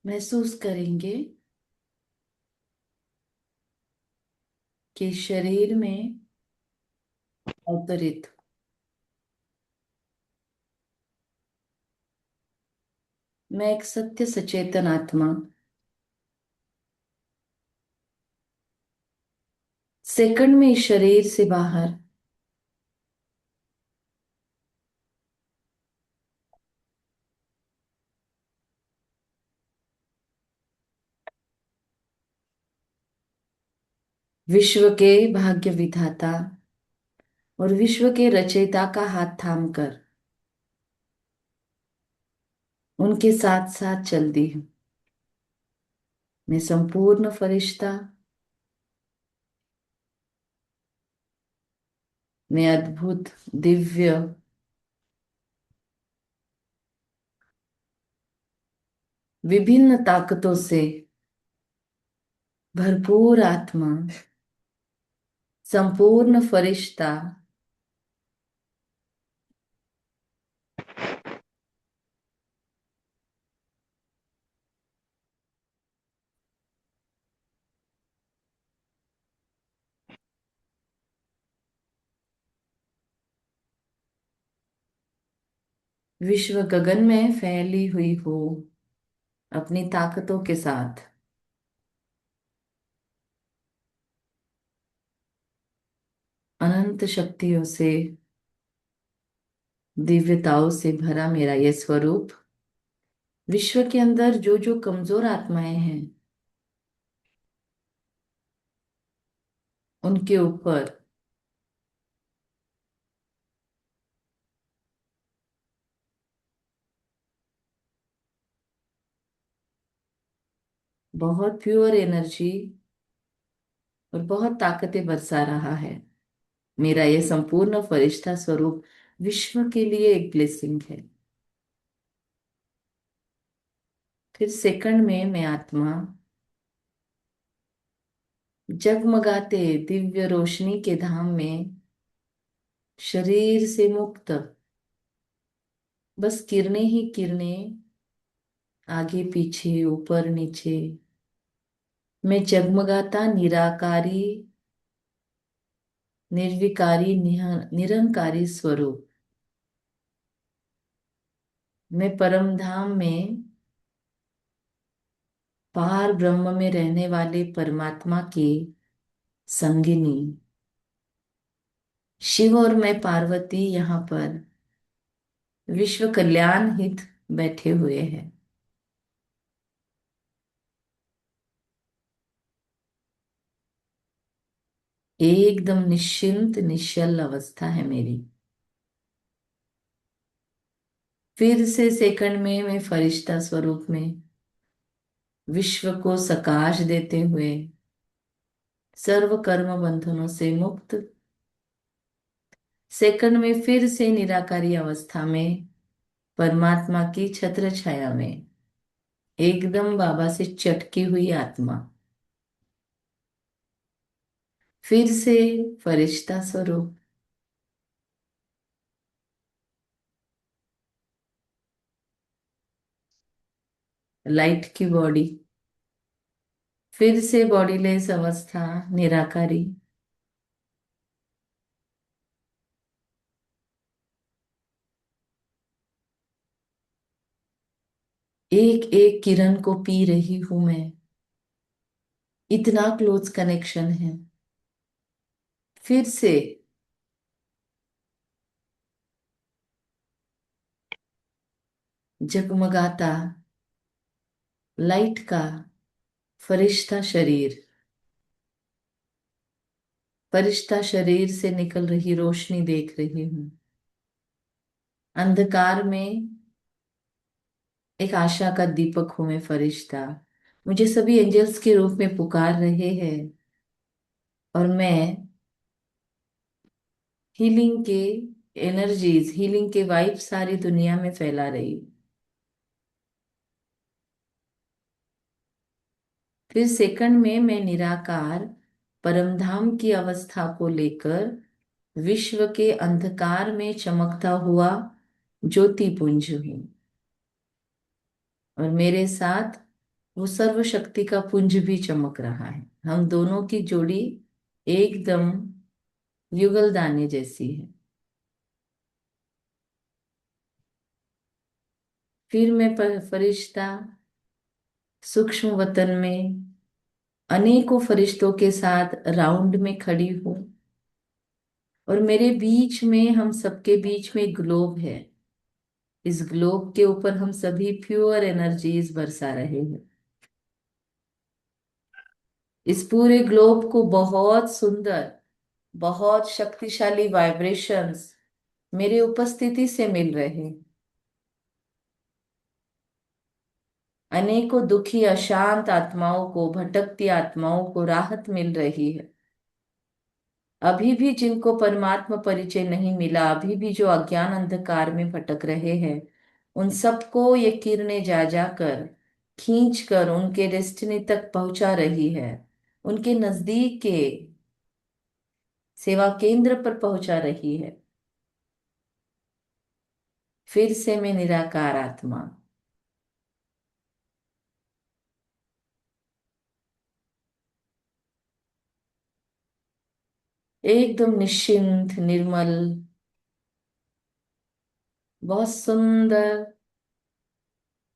महसूस करेंगे कि शरीर में अवतरित मैं एक सत्य सचेतन आत्मा सेकंड में इस शरीर से बाहर विश्व के भाग्य विधाता और विश्व के रचयिता का हाथ थामकर उनके साथ साथ चलती हूँ। मैं संपूर्ण फरिश्ता, मैं अद्भुत दिव्य विभिन्न ताकतों से भरपूर आत्मा, संपूर्ण फरिश्ता, विश्व गगन में फैली हुई हो अपनी ताकतों के साथ अनंत शक्तियों से दिव्यताओं से भरा मेरा यह स्वरूप विश्व के अंदर जो जो कमजोर आत्माएं हैं उनके ऊपर बहुत प्योर एनर्जी और बहुत ताकतें बरसा रहा है। मेरा यह संपूर्ण फरिश्ता स्वरूप विश्व के लिए एक ब्लेसिंग है। फिर सेकंड में मैं आत्मा जगमगाते दिव्य रोशनी के धाम में शरीर से मुक्त बस किरणें ही किरणें, आगे पीछे ऊपर नीचे, मैं जगमगाता निराकारी निर्विकारी निरंकारी स्वरूप, मैं परम धाम में पार ब्रह्म में रहने वाले परमात्मा की संगिनी, शिव और मैं पार्वती यहाँ पर विश्व कल्याण हित बैठे हुए हैं। एकदम निश्चिंत निश्चल अवस्था है मेरी। फिर से सेकंड में मैं फरिश्ता स्वरूप में विश्व को सकाश देते हुए सर्व कर्म बंधनों से मुक्त सेकंड में फिर से निराकारी अवस्था में परमात्मा की छत्र छाया में एकदम बाबा से चटकी हुई आत्मा फिर से फरिश्ता स्वरूप, लाइट की बॉडी, फिर से बॉडीलेस अवस्था निराकारी, एक एक किरण को पी रही हूं मैं। इतना क्लोज कनेक्शन है। फिर से जगमगाता लाइट का फरिश्ता शरीर, फरिश्ता शरीर से निकल रही रोशनी देख रही हूं। अंधकार में एक आशा का दीपक हूं मैं फरिश्ता। मुझे सभी एंजल्स के रूप में पुकार रहे हैं और मैं हीलिंग के एनर्जीज, हीलिंग के वाइब सारी दुनिया में फैला रही हूं। फिर सेकंड में मैं निराकार परमधाम की अवस्था को लेकर विश्व के अंधकार में चमकता हुआ ज्योति पुंज हूं और मेरे साथ वो सर्वशक्ति का पुंज भी चमक रहा है। हम दोनों की जोड़ी एकदम युगल दाने जैसी है। फिर मैं फरिश्ता सूक्ष्म वतन में अनेकों फरिश्तों के साथ राउंड में खड़ी हूं, और मेरे बीच में, हम सबके बीच में एक ग्लोब है। इस ग्लोब के ऊपर हम सभी प्योर एनर्जीज बरसा रहे हैं। इस पूरे ग्लोब को बहुत सुंदर, बहुत शक्तिशाली वाइब्रेशंस मेरे उपस्थिति से मिल रहे हैं। अनेकों दुखी अशांत आत्माओं को, भटकती आत्माओं को राहत मिल रही है। अभी भी जिनको परमात्मा परिचय नहीं मिला, अभी भी जो अज्ञान अंधकार में भटक रहे हैं, उन सबको ये किरणें जा जाकर खींच कर उनके डेस्टिनी तक पहुंचा रही है। उनके नजदीक के सेवा केंद्र पर पहुंचा रही है। फिर से मैं निराकार आत्मा, एकदम निश्चिंत, निर्मल, बहुत सुंदर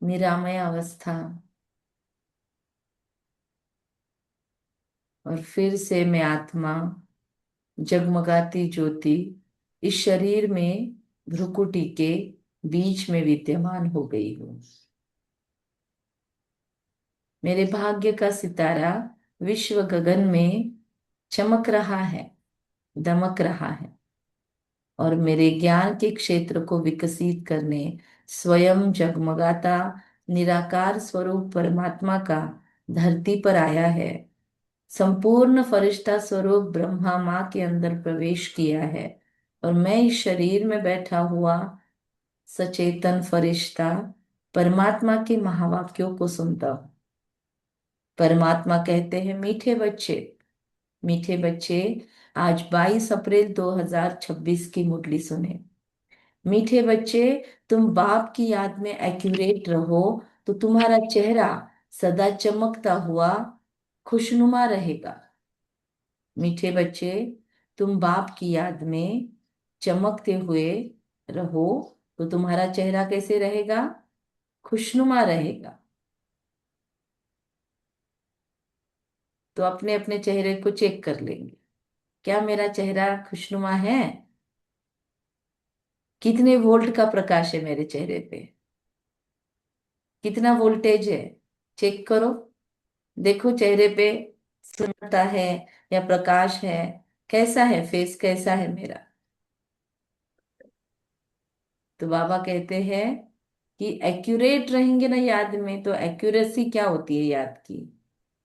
निरामय अवस्था। और फिर से मैं आत्मा, जगमगाती ज्योति, इस शरीर में भ्रुकुटी के बीच में विद्यमान हो गई हूँ। मेरे भाग्य का सितारा विश्व गगन में चमक रहा है, दमक रहा है, और मेरे ज्ञान के क्षेत्र को विकसित करने स्वयं जगमगाता निराकार स्वरूप परमात्मा का धरती पर आया है। संपूर्ण फरिश्ता स्वरूप ब्रह्मा माँ के अंदर प्रवेश किया है, और मैं इस शरीर में बैठा हुआ सचेतन फरिश्ता परमात्मा के महावाक्यों को सुनता हूँ। परमात्मा कहते हैं, मीठे बच्चे, मीठे बच्चे, आज 22 अप्रैल 2026 की मुरली सुने। मीठे बच्चे, तुम बाप की याद में एक्यूरेट रहो, तो तुम्हारा चेहरा सदा चमकता हुआ खुशनुमा रहेगा। मीठे बच्चे, तुम बाप की याद में चमकते हुए रहो, तो तुम्हारा चेहरा कैसे रहेगा? खुशनुमा रहेगा। तो अपने अपने चेहरे को चेक कर लेंगे, क्या मेरा चेहरा खुशनुमा है? कितने वोल्ट का प्रकाश है मेरे चेहरे पे? कितना वोल्टेज है? चेक करो, देखो चेहरे पे सुंदरता है या प्रकाश है, कैसा है, फेस कैसा है मेरा? तो बाबा कहते हैं कि एक्यूरेट रहेंगे ना याद में, तो एक्यूरेसी क्या होती है याद की,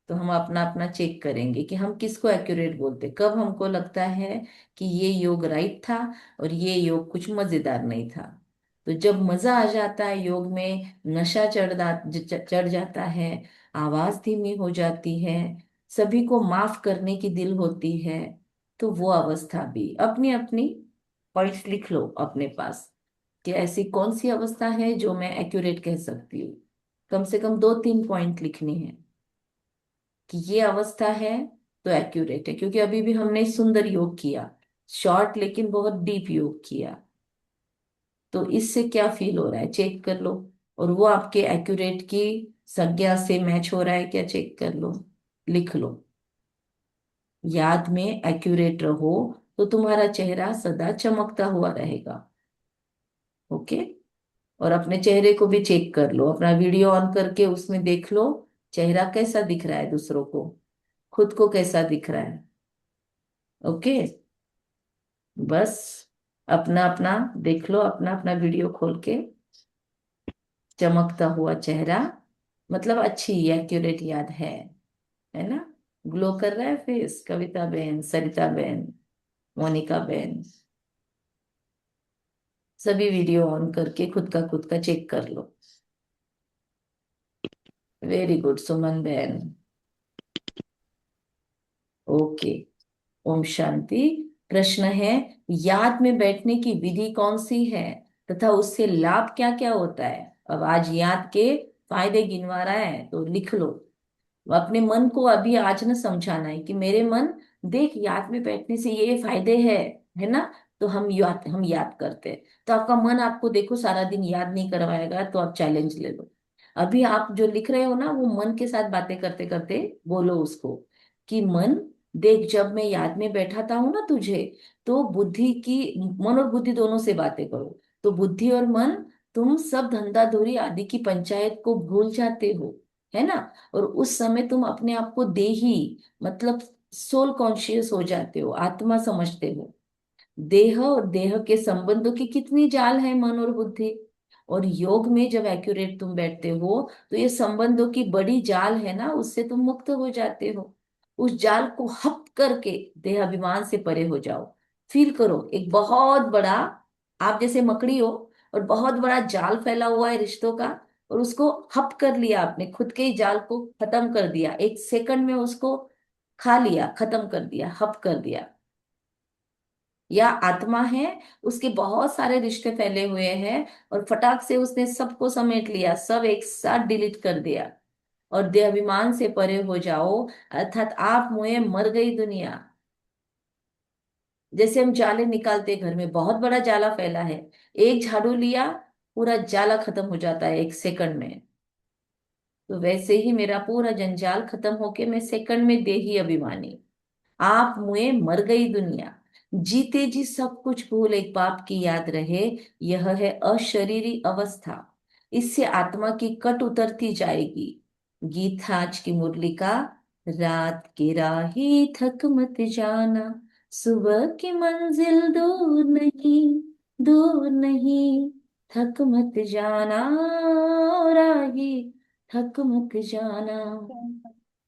तो हम अपना अपना चेक करेंगे कि हम किसको एक्यूरेट बोलते, कब हमको लगता है कि ये योग राइट था और ये योग कुछ मजेदार नहीं था। तो जब मजा आ जाता है योग में, नशा चढ़ जाता है, आवाज धीमी हो जाती है, सभी को माफ करने की दिल होती है, तो वो अवस्था भी अपनी अपनी पॉइंट्स लिख लो अपने पास, कि ऐसी कौन सी अवस्था है जो मैं एक्यूरेट कह सकती हूँ। कम से कम 2-3 पॉइंट लिखनी है कि ये अवस्था है तो एक्यूरेट है, क्योंकि अभी भी हमने सुंदर योग किया, शॉर्ट लेकिन बहुत डीप योग किया। तो इससे क्या फील हो रहा है चेक कर लो, और वो आपके एक्यूरेट की संज्ञा से मैच हो रहा है क्या, चेक कर लो, लिख लो। याद में एक्यूरेट रहो, तो तुम्हारा चेहरा सदा चमकता हुआ रहेगा। ओके। और अपने चेहरे को भी चेक कर लो, अपना वीडियो ऑन करके उसमें देख लो चेहरा कैसा दिख रहा है दूसरों को, खुद को कैसा दिख रहा है। ओके। बस अपना अपना देख लो, अपना अपना वीडियो खोल के, चमकता हुआ चेहरा, मतलब अच्छी एक्यूरेट याद है ना? ग्लो कर रहा है फेस, कविता बहन, सरिता बहन, मोनिका बहन, सभी वीडियो ऑन करके खुद का चेक कर लो। वेरी गुड सुमन बहन। ओके। ओम शांति। प्रश्न है, याद में बैठने की विधि कौन सी है तथा उससे लाभ क्या क्या होता है? अब आज याद के फायदे गिनवा रहा है तो लिख लो। अपने मन को अभी आज न समझाना है कि मेरे मन, देख याद में बैठने से ये फायदे हैं, है ना। तो हम याद करते हैं। तो आपका मन आपको देखो सारा दिन याद नहीं करवाएगा, तो आप चैलेंज ले लो। अभी आप जो लिख रहे हो ना, वो मन के साथ बातें करते करते बोलो उसको कि मन, देख जब मैं याद में बैठाता हूं ना तुझे, तो बुद्धि की, मन और बुद्धि दोनों से बातें करो। तो बुद्धि और मन, तुम सब धंधा धूरी आदि की पंचायत को भूल जाते हो, है ना। और उस समय तुम अपने आप को देही, मतलब सोल कॉन्शियस हो जाते हो, आत्मा समझते हो। देह और देह के संबंधों की कितनी जाल है मन और बुद्धि। और योग में जब एक्यूरेट तुम बैठते हो, तो ये संबंधों की बड़ी जाल है ना, उससे तुम मुक्त हो जाते हो। उस जाल को हप करके देह अभिमान से परे हो जाओ। फील करो एक बहुत बड़ा, आप जैसे मकड़ी हो, और बहुत बड़ा जाल फैला हुआ है रिश्तों का, और उसको हप कर लिया आपने, खुद के ही जाल को खत्म कर दिया, एक सेकंड में उसको खा लिया, खत्म कर दिया, हप कर दिया। या आत्मा है, उसके बहुत सारे रिश्ते फैले हुए हैं, और फटाक से उसने सबको समेट लिया, सब एक साथ डिलीट कर दिया। और देहाभिमान से परे हो जाओ, अर्थात आप मुए मर गई दुनिया। जैसे हम जाले निकालते हैं घर में, बहुत बड़ा जाला फैला है, एक झाड़ू लिया, पूरा जाला खत्म हो जाता है एक सेकंड में। तो वैसे ही मेरा पूरा जंजाल खत्म होके मैं सेकंड में देही अभिमानी। आप मुए मर गई दुनिया। जीते जी सब कुछ भूल एक बाप की याद रहे, यह है अशरीरी अवस्था। इससे आत्मा की कट उतरती जाएगी। गीत है आज की मुरली का, रात की राही थक मत जाना, सुबह की मंजिल दूर नहीं, दूर नहीं, थक मत जाना राही, थक मत जाना।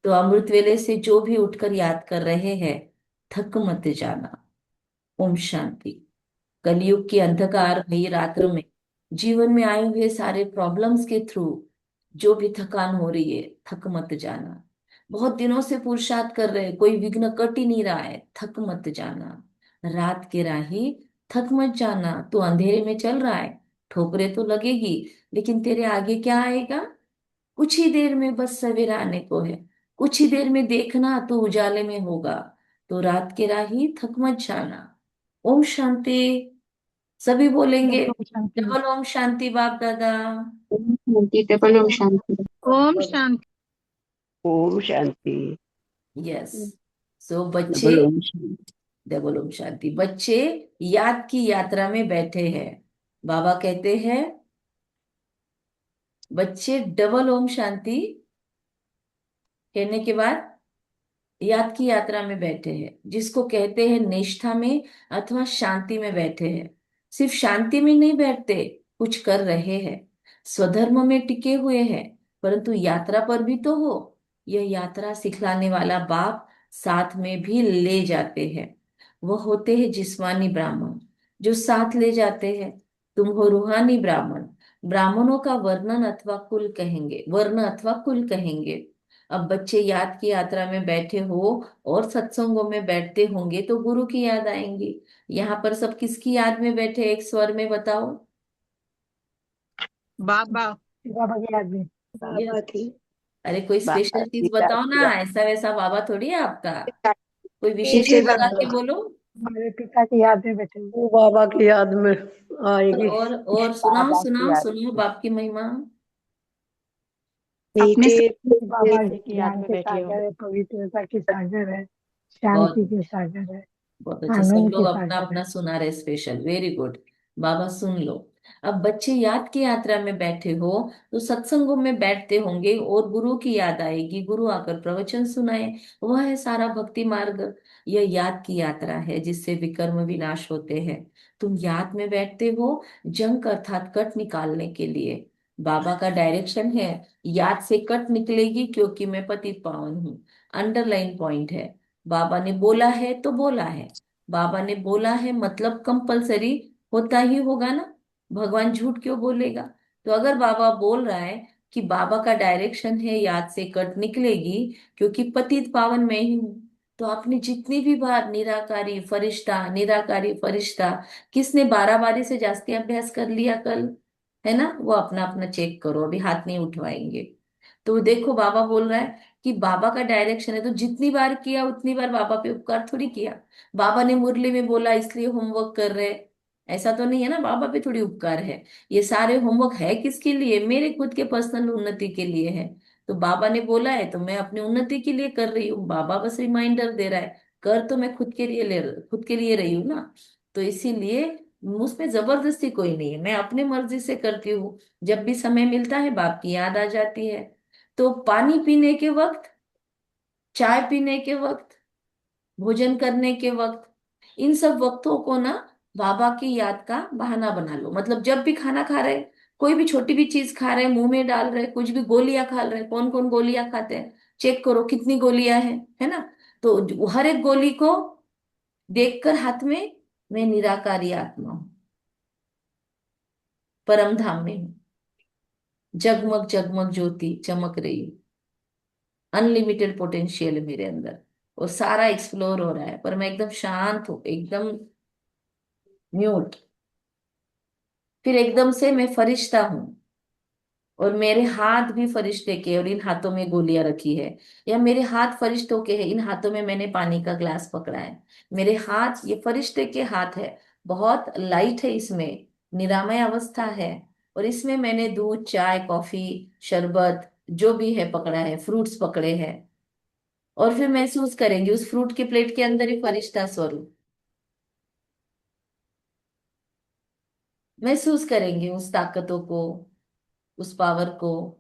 तो अमृत वेले से जो भी उठकर याद कर रहे हैं, थक मत जाना। ओम शांति। कलयुग की अंधकार भई रात्र में, जीवन में आए हुए सारे प्रॉब्लम्स के थ्रू जो भी थकान हो रही है, थक मत जाना। बहुत दिनों से पुरुषार्थ कर रहे हैं, कोई विघ्न कट ही नहीं रहा है, थक मत जाना। रात के राही, थक मत जाना। तू अंधेरे में चल रहा है, ठोकरें तो लगेगी, लेकिन तेरे आगे क्या आएगा? कुछ ही देर में बस सवेरा आने को है। कुछ ही देर में देखना तो उजाले में होगा। तो रात के राही थक मत जाना। ओम शांति। सभी बोलेंगे, डबल ओम शांति। डबल ओम शांति बाप दादा। ओम शांति, डबल ओम शांति। ओम डबल, शांति। ओम शांति। यस। सो बच्चे, डबल ओम शांति। डबल ओम शांति। बच्चे याद की यात्रा में बैठे हैं। बाबा कहते हैं, बच्चे डबल ओम शांति कहने के बाद याद की यात्रा में बैठे हैं, जिसको कहते हैं निष्ठा में अथवा शांति में बैठे हैं। सिर्फ शांति में नहीं बैठते, कुछ कर रहे हैं, स्वधर्म में टिके हुए हैं, परंतु यात्रा पर भी तो हो। यह यात्रा सिखलाने वाला बाप साथ में भी ले जाते हैं। वह होते हैं जिस्मानी ब्राह्मण, जो साथ ले जाते हैं। तुम हो रूहानी ब्राह्मण। ब्राह्मणों का वर्णन अथवा कुल कहेंगे, वर्ण अथवा कुल कहेंगे। अब बच्चे याद की यात्रा में बैठे हो, और सत्संगों में बैठते होंगे तो गुरु की याद आएंगी। यहाँ पर सब किसकी याद में बैठे, एक स्वर में बताओ। बाबा। बाबा की याद में। यस। बाबा की, अरे कोई बाबा स्पेशल की चीज बताओ ना, दादी, ऐसा वैसा बाबा थोड़ी है आपका। कोई विशेष नीचे चीज लगा बाबा, के बोलो। हमारे पिता की याद में बैठे हैं। वो बाबा की याद में आएगी। और सुनाओ बाबा की सुनाओ याद सुनाओ में बाप की महिमा। अपने मीठे सब मीठे बाबा से की याद ज्ञान में के बैठी हूँ। सागर है, पवित्रता के सागर है, बहुत शांति के अच्छा, सागर है, बहुत अच्छा, सब आनंद लोग के अपना सागर अपना है। सुना रहे स्पेशल, वेरी गुड। बाबा सुन लो। अब बच्चे याद की यात्रा में बैठे हो, तो सत्संगों में बैठते होंगे और गुरु की याद आएगी, गुरु आकर प्रवचन सुनाए। वह है सारा भक्ति मार्ग। यह याद की यात्रा है जिससे विकर्म विनाश होते हैं। तुम याद में बैठते हो जंक अर्थात कट निकालने के लिए। बाबा का डायरेक्शन है, याद से कट निकलेगी, क्योंकि मैं पतित पावन हूँ। अंडरलाइन पॉइंट है। बाबा ने बोला है तो बोला है। बाबा ने बोला है मतलब कंपलसरी होता ही होगा ना। भगवान झूठ क्यों बोलेगा। तो अगर बाबा बोल रहा है कि बाबा का डायरेक्शन है याद से कट निकलेगी, क्योंकि पतित पावन मैं ही हूं। तो आपने जितनी भी बार निराकारी फरिश्ता, निराकारी फरिश्ता, किसने 12 बारी से जास्ती अभ्यास कर लिया कल? है ना। वो अपना अपना चेक करो, अभी हाथ नहीं उठवाएंगे। तो देखो बाबा बोल रहा है कि बाबा का डायरेक्शन है, तो जितनी बार किया उतनी बार बाबा पे उपकार थोड़ी किया। बाबा ने मुरली में बोला इसलिए होमवर्क कर रहे, ऐसा तो नहीं है ना, बाबा पे थोड़ी उपकार है। ये सारे होमवर्क है किसके लिए? मेरे खुद के पर्सनल उन्नति के लिए है। तो बाबा ने बोला है तो मैं अपनी उन्नति के लिए कर रही हूँ, बाबा बस रिमाइंडर दे रहा है। कर तो मैं खुद के लिए रही हूँ ना। तो इसीलिए उसमें जबरदस्ती कोई नहीं है, मैं अपनी मर्जी से करती हूँ। जब भी समय मिलता है बाप की याद आ जाती है। तो पानी पीने के वक्त, चाय पीने के वक्त, भोजन करने के वक्त, इन सब वक्तों को ना बाबा की याद का बहाना बना लो। मतलब जब भी खाना खा रहे, कोई भी छोटी भी चीज खा रहे, मुंह में डाल रहे, कुछ भी गोलियां खा रहे, कौन कौन गोलियां खाते हैं, चेक करो कितनी गोलियां हैं, है ना। तो हर एक गोली को देखकर हाथ में, मैं निराकारी आत्मा हूँ, परम धाम में हूँ, जगमग जगमग ज्योति चमक रही हूँ, अनलिमिटेड पोटेंशियल है मेरे अंदर, और सारा एक्सप्लोर हो रहा है, पर मैं एकदम शांत हूँ, एकदम म्यूट। फिर एकदम से मैं फरिश्ता हूँ, और मेरे हाथ भी फरिश्ते के, और इन हाथों में गोलियां रखी है। या मेरे हाथ फरिश्तों के हैं, इन हाथों में मैंने पानी का ग्लास पकड़ा है। मेरे हाथ ये फरिश्ते के हाथ है, बहुत लाइट है इसमें, निरामय अवस्था है। और इसमें मैंने दूध, चाय, कॉफी, शरबत जो भी है पकड़ा है, फ्रूट्स पकड़े हैं। और फिर महसूस करेंगे उस फ्रूट के प्लेट के अंदर ही फरिश्ता स्वरूप, महसूस करेंगे उस ताकतों को, उस पावर को।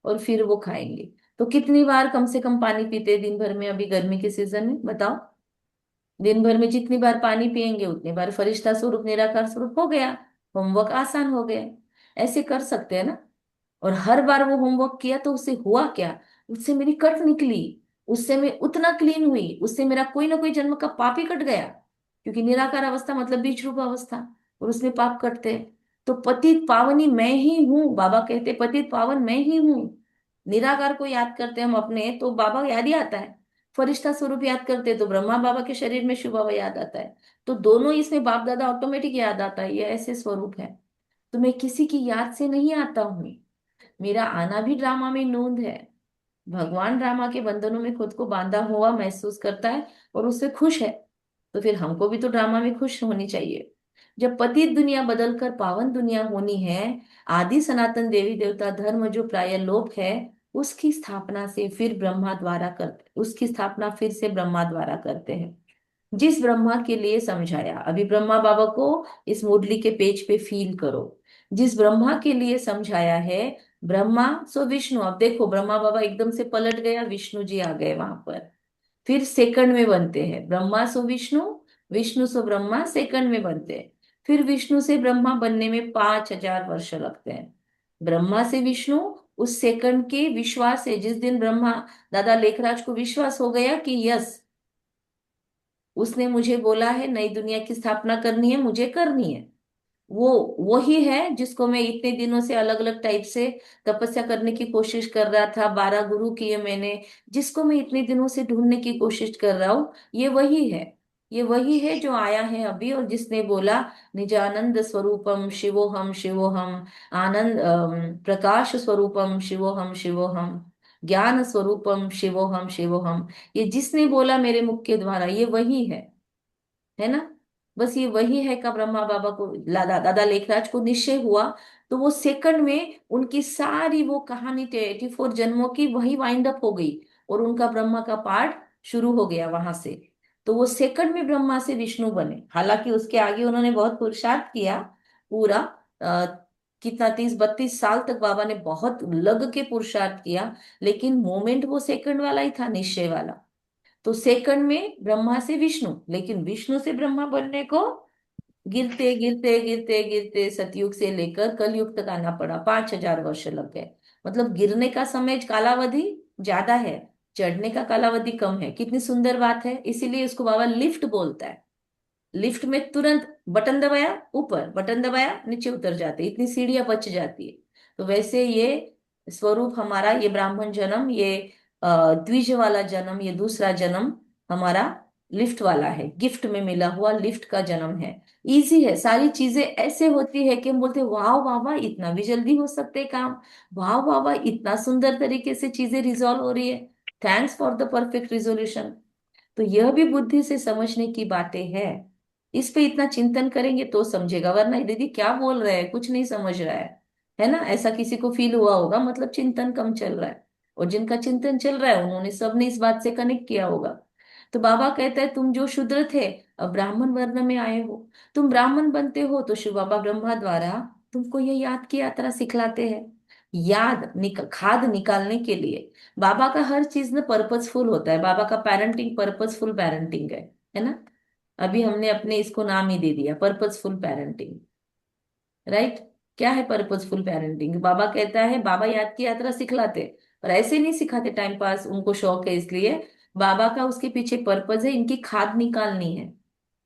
और फिर वो खाएंगे। तो कितनी बार कम से कम पानी पीते हैं दिन भर में, अभी गर्मी के सीजन में बताओ। दिन भर में जितनी बार पानी पिएंगे उतनी बार फरिश्ता स्वरूप, निराकार स्वरूप हो गया, होमवर्क आसान हो गया। ऐसे कर सकते हैं ना। और हर बार वो होमवर्क किया तो उससे हुआ क्या? उससे मेरी कट निकली, उससे मैं उतना क्लीन हुई, उससे मेरा कोई ना कोई जन्म का पाप ही कट गया। क्योंकि निराकार अवस्था मतलब बीज रूप अवस्था, और उसमें पाप कटते हैं। तो पतित पावनी मैं ही हूँ, बाबा कहते पतित पावन मैं ही हूँ। निराकार को याद करते हम अपने तो बाबा याद ही आता है, फरिश्ता स्वरूप याद करते तो ब्रह्मा बाबा के शरीर में शिव बाबा याद आता है। तो दोनों इसमें बाप दादा ऑटोमेटिक याद आता है, ये ऐसे स्वरूप है। तो मैं किसी की याद से नहीं आता हूँ, मेरा आना भी ड्रामा में नोंद है। भगवान ड्रामा के बंधनों में खुद को बांधा हुआ महसूस करता है, और उससे खुश है। तो फिर हमको भी तो ड्रामा में खुश होनी चाहिए। जब पतित दुनिया बदलकर पावन दुनिया होनी है, आदि सनातन देवी देवता धर्म जो प्राय लोप है, उसकी स्थापना से फिर ब्रह्मा द्वारा करते, उसकी स्थापना फिर से ब्रह्मा द्वारा करते हैं। जिस ब्रह्मा के लिए समझाया, अभी ब्रह्मा बाबा को इस मुरली के पेज पे फील करो। जिस ब्रह्मा के लिए समझाया है, ब्रह्मा सो विष्णु, अब देखो ब्रह्मा बाबा एकदम से पलट गया, विष्णु जी आ गए वहां पर। फिर सेकंड में बनते हैं, ब्रह्मा सो विष्णु, विष्णु सो ब्रह्मा, सेकंड में बनते हैं। फिर विष्णु से ब्रह्मा बनने में 5,000 वर्ष लगते हैं। ब्रह्मा से विष्णु, उस सेकंड के विश्वास है, जिस दिन ब्रह्मा दादा लेखराज को विश्वास हो गया कि यस, उसने मुझे बोला है नई दुनिया की स्थापना करनी है, मुझे करनी है। वो वही है जिसको मैं इतने दिनों से अलग अलग टाइप से तपस्या करने की कोशिश कर रहा था, 12 गुरु किए मैंने, जिसको मैं इतने दिनों से ढूंढने की कोशिश कर रहा हूँ, ये वही है। ये वही है जो आया है अभी, और जिसने बोला निजानंद स्वरूपम शिवोहम शिवोहम, आनंद प्रकाश स्वरूपम शिवोहम शिवोहम, ज्ञान स्वरूपम शिवोहम शिवोहम। ये जिसने बोला मेरे मुख के द्वारा, ये वही है ना। बस ये वही है का ब्रह्मा बाबा को, दादा लेखराज को निश्चय हुआ। तो वो सेकंड में उनकी सारी वो कहानी 84 जन्मों की वही वाइंड अप हो गई, और उनका ब्रह्मा का पार्ट शुरू हो गया वहां से। तो वो सेकंड में ब्रह्मा से विष्णु बने, हालांकि उसके आगे उन्होंने बहुत पुरुषार्थ किया। पूरा आ, कितना 30-32 साल तक बाबा ने बहुत लग के पुरुषार्थ किया, लेकिन मोमेंट वो सेकंड वाला ही था, निश्चय वाला। तो सेकंड में ब्रह्मा से विष्णु, लेकिन विष्णु से ब्रह्मा बनने को गिरते गिरते गिरते गिरते सतयुग से लेकर कलयुग तक आना पड़ा, 5,000 वर्ष लग गए। मतलब गिरने का समय कालावधि ज्यादा है, चढ़ने का कालावधि कम है। कितनी सुंदर बात है, इसीलिए इसको बाबा लिफ्ट बोलता है। लिफ्ट में तुरंत बटन दबाया ऊपर, बटन दबाया नीचे उतर जाते, इतनी सीढ़ियां बच जाती है। तो वैसे ये स्वरूप हमारा, ये ब्राह्मण जन्म, ये द्विज वाला जन्म, ये दूसरा जन्म हमारा, लिफ्ट वाला है, गिफ्ट में मिला हुआ लिफ्ट का जन्म है। इजी है, सारी चीजें ऐसे होती है कि हम बोलते वाह बाबा इतना भी जल्दी हो सकते हैं काम, वाह बाबा इतना सुंदर तरीके से चीजें रिजॉल्व हो रही है, thanks for the perfect resolution. तो यह भी बुद्धि से समझने की बातें हैं। इस पे इतना चिंतन करेंगे तो समझेगा, वरना दीदी क्या बोल रहे हैं कुछ नहीं समझ रहा है ना, ऐसा किसी को फील हुआ होगा, मतलब चिंतन कम चल रहा है। और जिनका चिंतन चल रहा है उन्होंने सबने इस बात से कनेक्ट किया होगा। तो बाबा कहता है तुम जो शूद्र थे अब ब्राह्मण वर्ण में आए हो, तुम ब्राह्मण बनते हो तो शिव बाबा ब्रह्मा द्वारा तुमको ये याद की यात्रा सिखलाते हैं। खाद निकालने के लिए बाबा का हर चीज ना पर्पसफुल होता है, बाबा का पेरेंटिंग पर्पसफुल पेरेंटिंग है ना। अभी हमने अपने इसको नाम ही दे दिया पर्पसफुल पेरेंटिंग, राइट। क्या है पर्पसफुल पेरेंटिंग? बाबा कहता है, बाबा याद की यात्रा सिखलाते, और ऐसे नहीं सिखाते टाइम पास, उनको शौक है इसलिए। बाबा का उसके पीछे पर्पज है, इनकी खाद निकालनी है।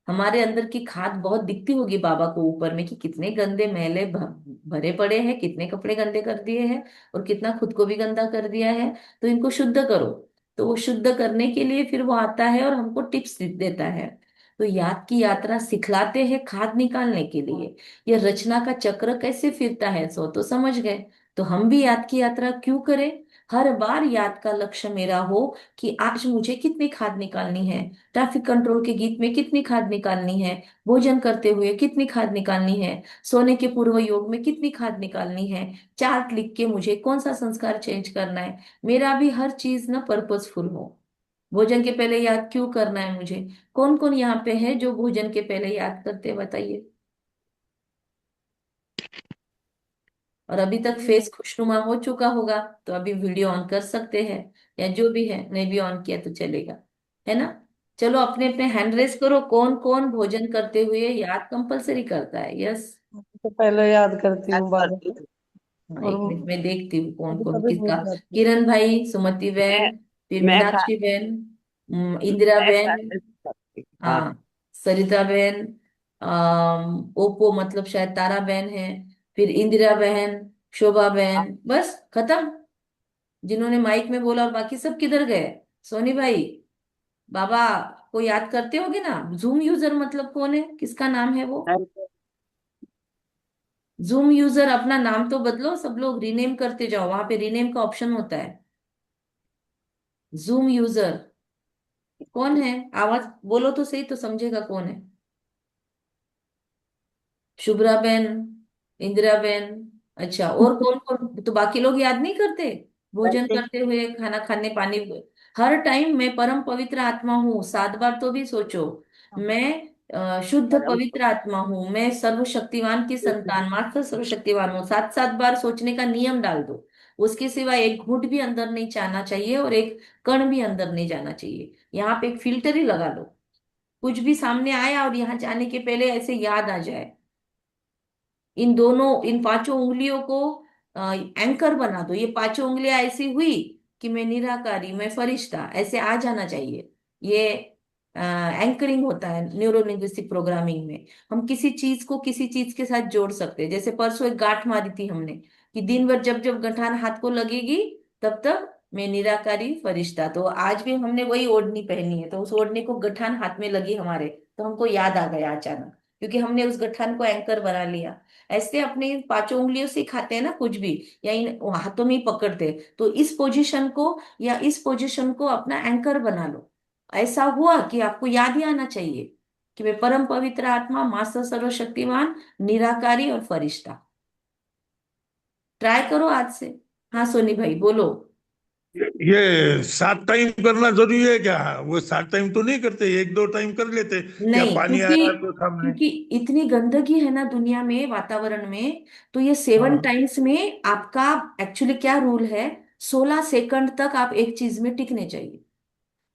हमारे अंदर की खाद बहुत दिखती होगी बाबा को ऊपर में कि कितने गंदे मैले भरे पड़े हैं, कितने कपड़े गंदे कर दिए हैं, और कितना खुद को भी गंदा कर दिया है। तो इनको शुद्ध करो। तो वो शुद्ध करने के लिए फिर वो आता है और हमको टिप्स देता है। तो याद की यात्रा सिखलाते हैं खाद निकालने के लिए। ये रचना का चक्र कैसे फिरता है सो तो समझ गए। तो हम भी याद की यात्रा क्यों करें? हर बार याद का लक्ष्य मेरा हो कि आज मुझे कितनी खाद निकालनी है, ट्रैफिक कंट्रोल के गीत में कितनी खाद निकालनी है, भोजन करते हुए कितनी खाद निकालनी है, सोने के पूर्व योग में कितनी खाद निकालनी है, चार्ट लिख के मुझे कौन सा संस्कार चेंज करना है। मेरा भी हर चीज ना पर्पसफुल हो। भोजन के पहले याद क्यों करना है मुझे? कौन कौन यहाँ पे है जो भोजन के पहले याद करते हैं बताइए। और अभी तक फेस खुशनुमा हो चुका होगा तो अभी वीडियो ऑन कर सकते हैं, या जो भी है नहीं भी ऑन किया तो चलेगा, है ना। चलो अपने अपने हैंड रेस करो, कौन कौन भोजन करते हुए याद कंपलसरी करता है? यस। तो पहले याद करती हूँ बाबा को। हाँ और एक मिनट में देखती हूँ कौन कभी कौन कभी किसका। भूल जाती हूँ। किरण भाई, सुमति मैं बहन, फिर मैं खा मीनाक्षी बहन, इंदिरा मैं बहन, खाते करती हूँ। हाँ। हाँ सरिता बहन, ओप्पो मतलब शायद तारा बहन है, फिर इंदिरा बहन, शोभा बहन, बस खत्म। जिन्होंने माइक में बोला, और बाकी सब किधर गए? सोनी भाई, बाबा को याद करते होगे ना। जूम यूजर मतलब कौन है, किसका नाम है वो? जूम यूजर, अपना नाम तो बदलो, सब लोग रीनेम करते जाओ, वहां पे रीनेम का ऑप्शन होता है। जूम यूजर कौन है? आवाज बोलो तो सही तो समझेगा कौन है। शुभ्रा बेन, इंदिरा बेन, अच्छा और कौन कौन? तो बाकी लोग याद नहीं करते? भोजन वैसे करते हुए, खाना खाने, पानी, हर टाइम मैं परम पवित्र आत्मा हूँ, 7 बार तो भी सोचो। मैं शुद्ध परम पवित्र आत्मा हूँ, मैं सर्वशक्तिवान की संतान, मात्र सर्वशक्तिवान हूँ, 7 7 बार सोचने का नियम डाल दो। उसके सिवा एक घूंट भी अंदर नहीं जाना चाहिए और एक कण भी अंदर नहीं जाना चाहिए। यहाँ पे एक फिल्टर ही लगा लो, कुछ भी सामने आया और यहाँ जाने के पहले ऐसे याद आ जाए। इन दोनों, इन 5 उंगलियों को एंकर बना दो। ये 5 उंगलियां ऐसी हुई कि मैं निराकारी, मैं फरिश्ता, ऐसे आ जाना चाहिए। ये एंकरिंग होता है न्यूरो लिंग्विस्टिक प्रोग्रामिंग में। हम किसी चीज को किसी चीज के साथ जोड़ सकते हैं। जैसे परसों एक गांठ मारी थी हमने कि दिन भर जब जब गठान हाथ को लगेगी तब तब मैं निराकारी फरिश्ता। तो आज भी हमने वही ओढ़नी पहनी है, तो उस ओढ़ने को गठान हाथ में लगी हमारे, तो हमको याद आ गया अचानक, क्योंकि हमने उस गठान को एंकर बना लिया। ऐसे अपने इन 5 उंगलियों से खाते हैं ना कुछ भी, या इन हाथों में ही पकड़ते हैं, तो इस पोजीशन को या इस पोजीशन को अपना एंकर बना लो। ऐसा हुआ कि आपको याद ही आना चाहिए कि मैं परम पवित्र आत्मा, मास्टर सर्वशक्तिमान, निराकारी और फरिश्ता। ट्राई करो आज से। हाँ सोनी भाई बोलो। ये 7 टाइम करना जरूरी है क्या? वो 7 टाइम तो नहीं करते, 1 2 टाइम कर लेते। क्या नहीं, पानी क्योंकि आया तो सामने। क्योंकि इतनी गंदगी है ना दुनिया में, वातावरण में, तो ये 7 टाइम्स में आपका एक्चुअली क्या रूल है, 16 सेकंड तक आप एक चीज में टिकने चाहिए।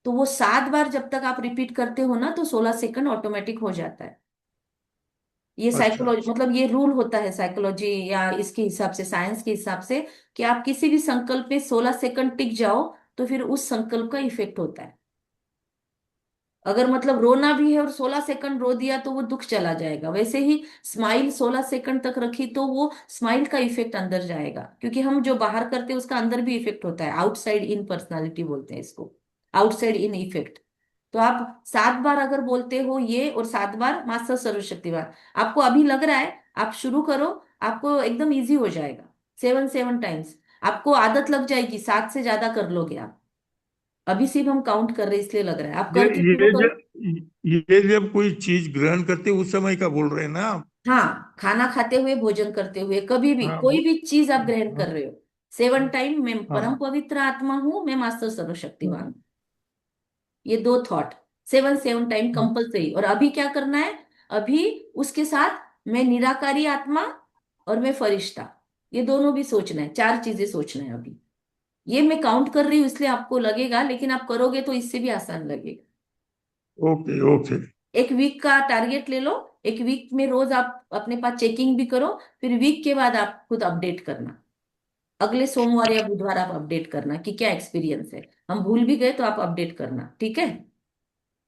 तो वो 7 बार जब तक आप रिपीट करते हो ना तो 16 सेकंड ऑटोमेटिक हो जाता है। ये अच्छा साइकोलॉजी मतलब ये रूल होता है साइकोलॉजी या इसके हिसाब से, साइंस के हिसाब से, कि आप किसी भी संकल्प में 16 सेकंड टिक जाओ तो फिर उस संकल्प का इफेक्ट होता है। अगर मतलब रोना भी है और 16 सेकंड रो दिया तो वो दुख चला जाएगा। वैसे ही स्माइल 16 सेकंड तक रखी तो वो स्माइल का इफेक्ट अंदर जाएगा, क्योंकि हम जो बाहर करते हैं उसका अंदर भी इफेक्ट होता है। आउटसाइड इन पर्सनालिटी बोलते हैं इसको, आउटसाइड इन इफेक्ट। तो आप 7 बार अगर बोलते हो ये, और 7 बार मास्टर सर्वशक्तिवान, आपको अभी लग रहा है, आप शुरू करो, आपको एकदम इजी हो जाएगा। 7 7 टाइम्स आपको आदत लग जाएगी, 7 से ज्यादा कर लोगे आप। अभी सिर्फ हम काउंट कर रहे हैं इसलिए लग रहा है, आप ये करके शुरू ये करो। ये जब कोई चीज ग्रहण करते उस समय का बोल रहे हैं ना आप? हाँ, खाना खाते हुए, भोजन करते हुए, कभी भी हाँ कोई भी चीज आप ग्रहण कर हाँ रहे हो, 7 टाइम मैं परम हाँ पवित्र आत्मा हूं, मैं मास्टर सर्वशक्तिवान हाँ, हूं। ये दो थॉट 7 7 टाइम कंपलसरी। और अभी क्या करना है, अभी उसके साथ मैं निराकारी आत्मा और मैं फरिश्ता, ये दोनों भी सोचना है, 4 चीजें सोचना है अभी। ये मैं काउंट कर रही हूँ इसलिए आपको लगेगा, लेकिन आप करोगे तो इससे भी आसान लगेगा। Okay okay. एक वीक का टारगेट ले लो, एक वीक में रोज आप अपने पास चेकिंग भी करो, फिर वीक के बाद आप खुद अपडेट करना। अगले सोमवार या बुधवार आप अपडेट करना कि क्या एक्सपीरियंस है। हम भूल भी गए तो आप अपडेट करना, ठीक है।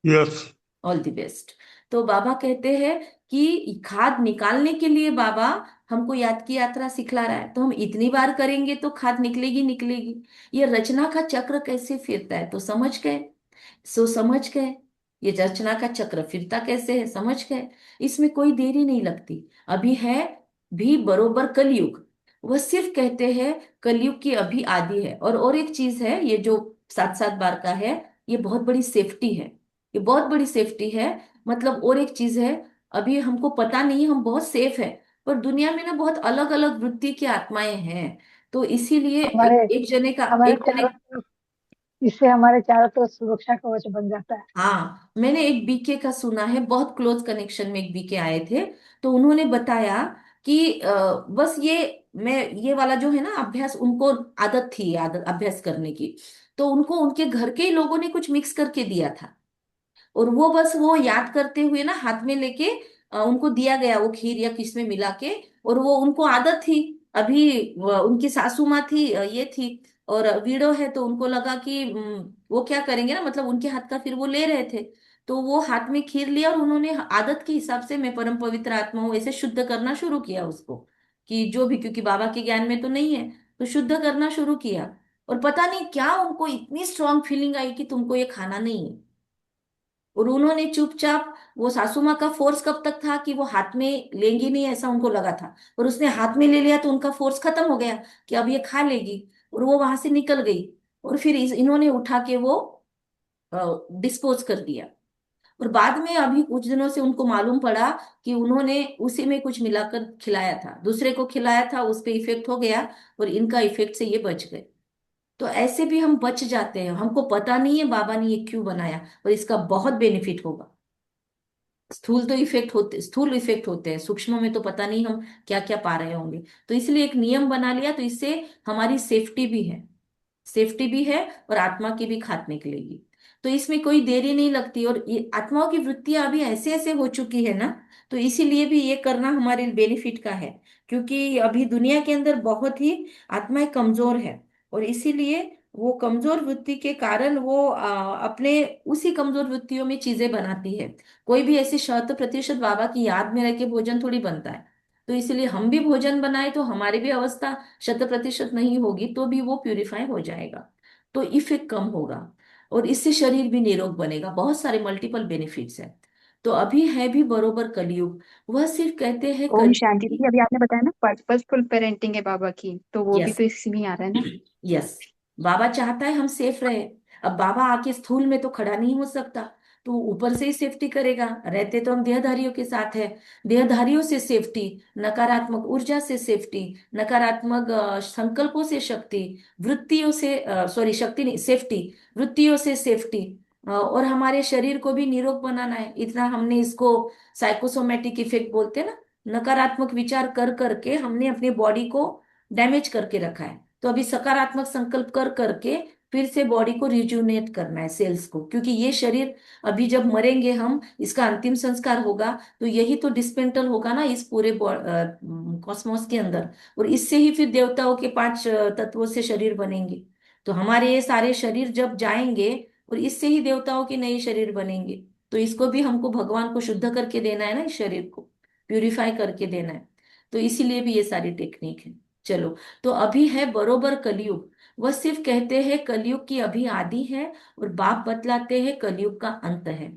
यस। All the best. तो बाबा कहते हैं कि खाद निकालने के लिए बाबा हमको याद की यात्रा सिखला रहा है, तो हम इतनी बार करेंगे तो खाद निकलेगी निकलेगी। ये रचना का चक्र कैसे फिरता है तो समझ गए। समझ गए, ये रचना का चक्र फिरता कैसे है समझ गए। इसमें कोई देरी नहीं लगती। अभी है भी बरोबर कलयुग। वह सिर्फ कहते हैं कलयुग की अभी आदि है। और एक चीज है, ये जो 7 7 बार का है, ये बहुत बड़ी सेफ्टी है। ये बहुत बड़ी सेफ्टी है। मतलब और एक चीज है, अभी हमको पता नहीं, हम बहुत सेफ है, पर दुनिया में ना बहुत अलग अलग वृत्ति की आत्माएं हैं। तो इसीलिए हमारे हमारे एक जने। चारों तरफ, इससे हमारे चारों तरफ सुरक्षा कवच बन जाता है। हाँ, मैंने एक बीके का सुना है, बहुत क्लोज कनेक्शन में एक बीके आए थे, तो उन्होंने बताया कि बस ये वाला जो है ना अभ्यास, उनको आदत थी, आदत अभ्यास करने की। तो उनको उनके घर के ही लोगों ने कुछ मिक्स करके दिया था, और वो बस वो याद करते हुए ना हाथ में लेके उनको दिया गया वो खीर या किस में मिला के। और वो उनको आदत थी। अभी उनकी सासू माँ थी, ये थी, और वीडो है, तो उनको लगा कि वो क्या करेंगे ना, मतलब उनके हाथ का फिर वो ले रहे थे। तो वो हाथ में खीर लिया और उन्होंने आदत के हिसाब से मैं परम पवित्र आत्मा हूँ ऐसे शुद्ध करना शुरू किया उसको, कि जो भी, क्योंकि बाबा के ज्ञान में तो नहीं है, तो शुद्ध करना शुरू किया। और पता नहीं क्या उनको इतनी स्ट्रांग फीलिंग आई कि तुमको ये खाना नहीं है। और उन्होंने चुपचाप, वो सासू माँ का फोर्स कब तक था कि वो हाथ में लेंगी नहीं, ऐसा उनको लगा था, और उसने हाथ में ले लिया तो उनका फोर्स खत्म हो गया कि अब ये खा लेगी, और वो वहां से निकल गई। और फिर इन्होंने उठा के वो डिस्पोज कर दिया। और बाद में अभी कुछ दिनों से उनको मालूम पड़ा कि उन्होंने उसी में कुछ मिलाकर खिलाया था, दूसरे को खिलाया था, उस पे इफेक्ट हो गया, और इनका इफेक्ट से ये बच गए। तो ऐसे भी हम बच जाते हैं, हमको पता नहीं है बाबा ने ये क्यों बनाया, और इसका बहुत बेनिफिट होगा। स्थूल इफेक्ट होते हैं, सूक्ष्म में तो पता नहीं हम क्या क्या पा रहे होंगे। तो इसलिए एक नियम बना लिया, तो इससे हमारी सेफ्टी भी है, सेफ्टी भी है, और आत्मा की भी खाद निकलेगी। तो इसमें कोई देरी नहीं लगती, और ये आत्माओं की वृत्तियां अभी ऐसे ऐसे हो चुकी है ना, तो इसीलिए भी ये करना हमारे बेनिफिट का है। क्योंकि अभी दुनिया के अंदर बहुत ही आत्माएं कमजोर है, और इसीलिए वो कमजोर वृत्ति के कारण वो अपने उसी कमजोर वृत्तियों में चीजें बनाती है। कोई भी ऐसे 100% बाबा की याद में रह के भोजन थोड़ी बनता है। तो इसलिए हम भी भोजन बनाए तो हमारी भी अवस्था 100% नहीं होगी, तो भी वो प्यूरिफाई हो जाएगा, तो इफेक्ट कम होगा, और इससे शरीर भी निरोग बनेगा, बहुत सारे मल्टीपल बेनिफिट्स हैं। तो अभी है भी बरोबर कलयुग। वह सिर्फ कहते हैं ओम कलयुग शांति की। दीदी, अभी आपने बताया ना पर्पसफुल पेरेंटिंग है बाबा की, तो वो भी यस, तो इसी में आ रहा है ना। यस, बाबा चाहता है हम सेफ रहे। अब बाबा आके स्थूल में तो खड़ा नहीं हो सकता, तो ऊपर से ही सेफ्टी करेगा। रहते तो हम देहधारियों के साथ है, देहधारियों से सेफ्टी, नकारात्मक ऊर्जा से सेफ्टी, नकारात्मक संकल्पों से शक्ति, वृत्तियों से, सॉरी शक्ति नहीं, सेफ्टी, वृत्तियों से सेफ्टी। और हमारे शरीर को भी निरोग बनाना है, इतना हमने इसको साइकोसोमेटिक इफेक्ट बोलते हैं ना, नकारात्मक विचार कर करके हमने अपनी बॉडी को डैमेज करके रखा है। तो अभी सकारात्मक संकल्प कर करके फिर से बॉडी को रिजुनेट करना है, सेल्स को, क्योंकि ये शरीर अभी जब मरेंगे हम, इसका अंतिम संस्कार होगा, तो यही तो डिस्पेंटल होगा ना इस पूरे कॉस्मोस के अंदर। और इससे ही फिर देवताओं के 5 तत्वों से शरीर बनेंगे। तो हमारे ये सारे शरीर जब जाएंगे, और इससे ही देवताओं के नए शरीर बनेंगे, तो इसको भी हमको भगवान को शुद्ध करके देना है ना, इस शरीर को प्यूरिफाई करके देना है। तो इसीलिए भी ये सारी टेक्निक है। चलो, तो अभी है बरोबर कलयुग। वह सिर्फ कहते हैं कलयुग की अभी आदि है, और बाप बतलाते हैं कलयुग का अंत है।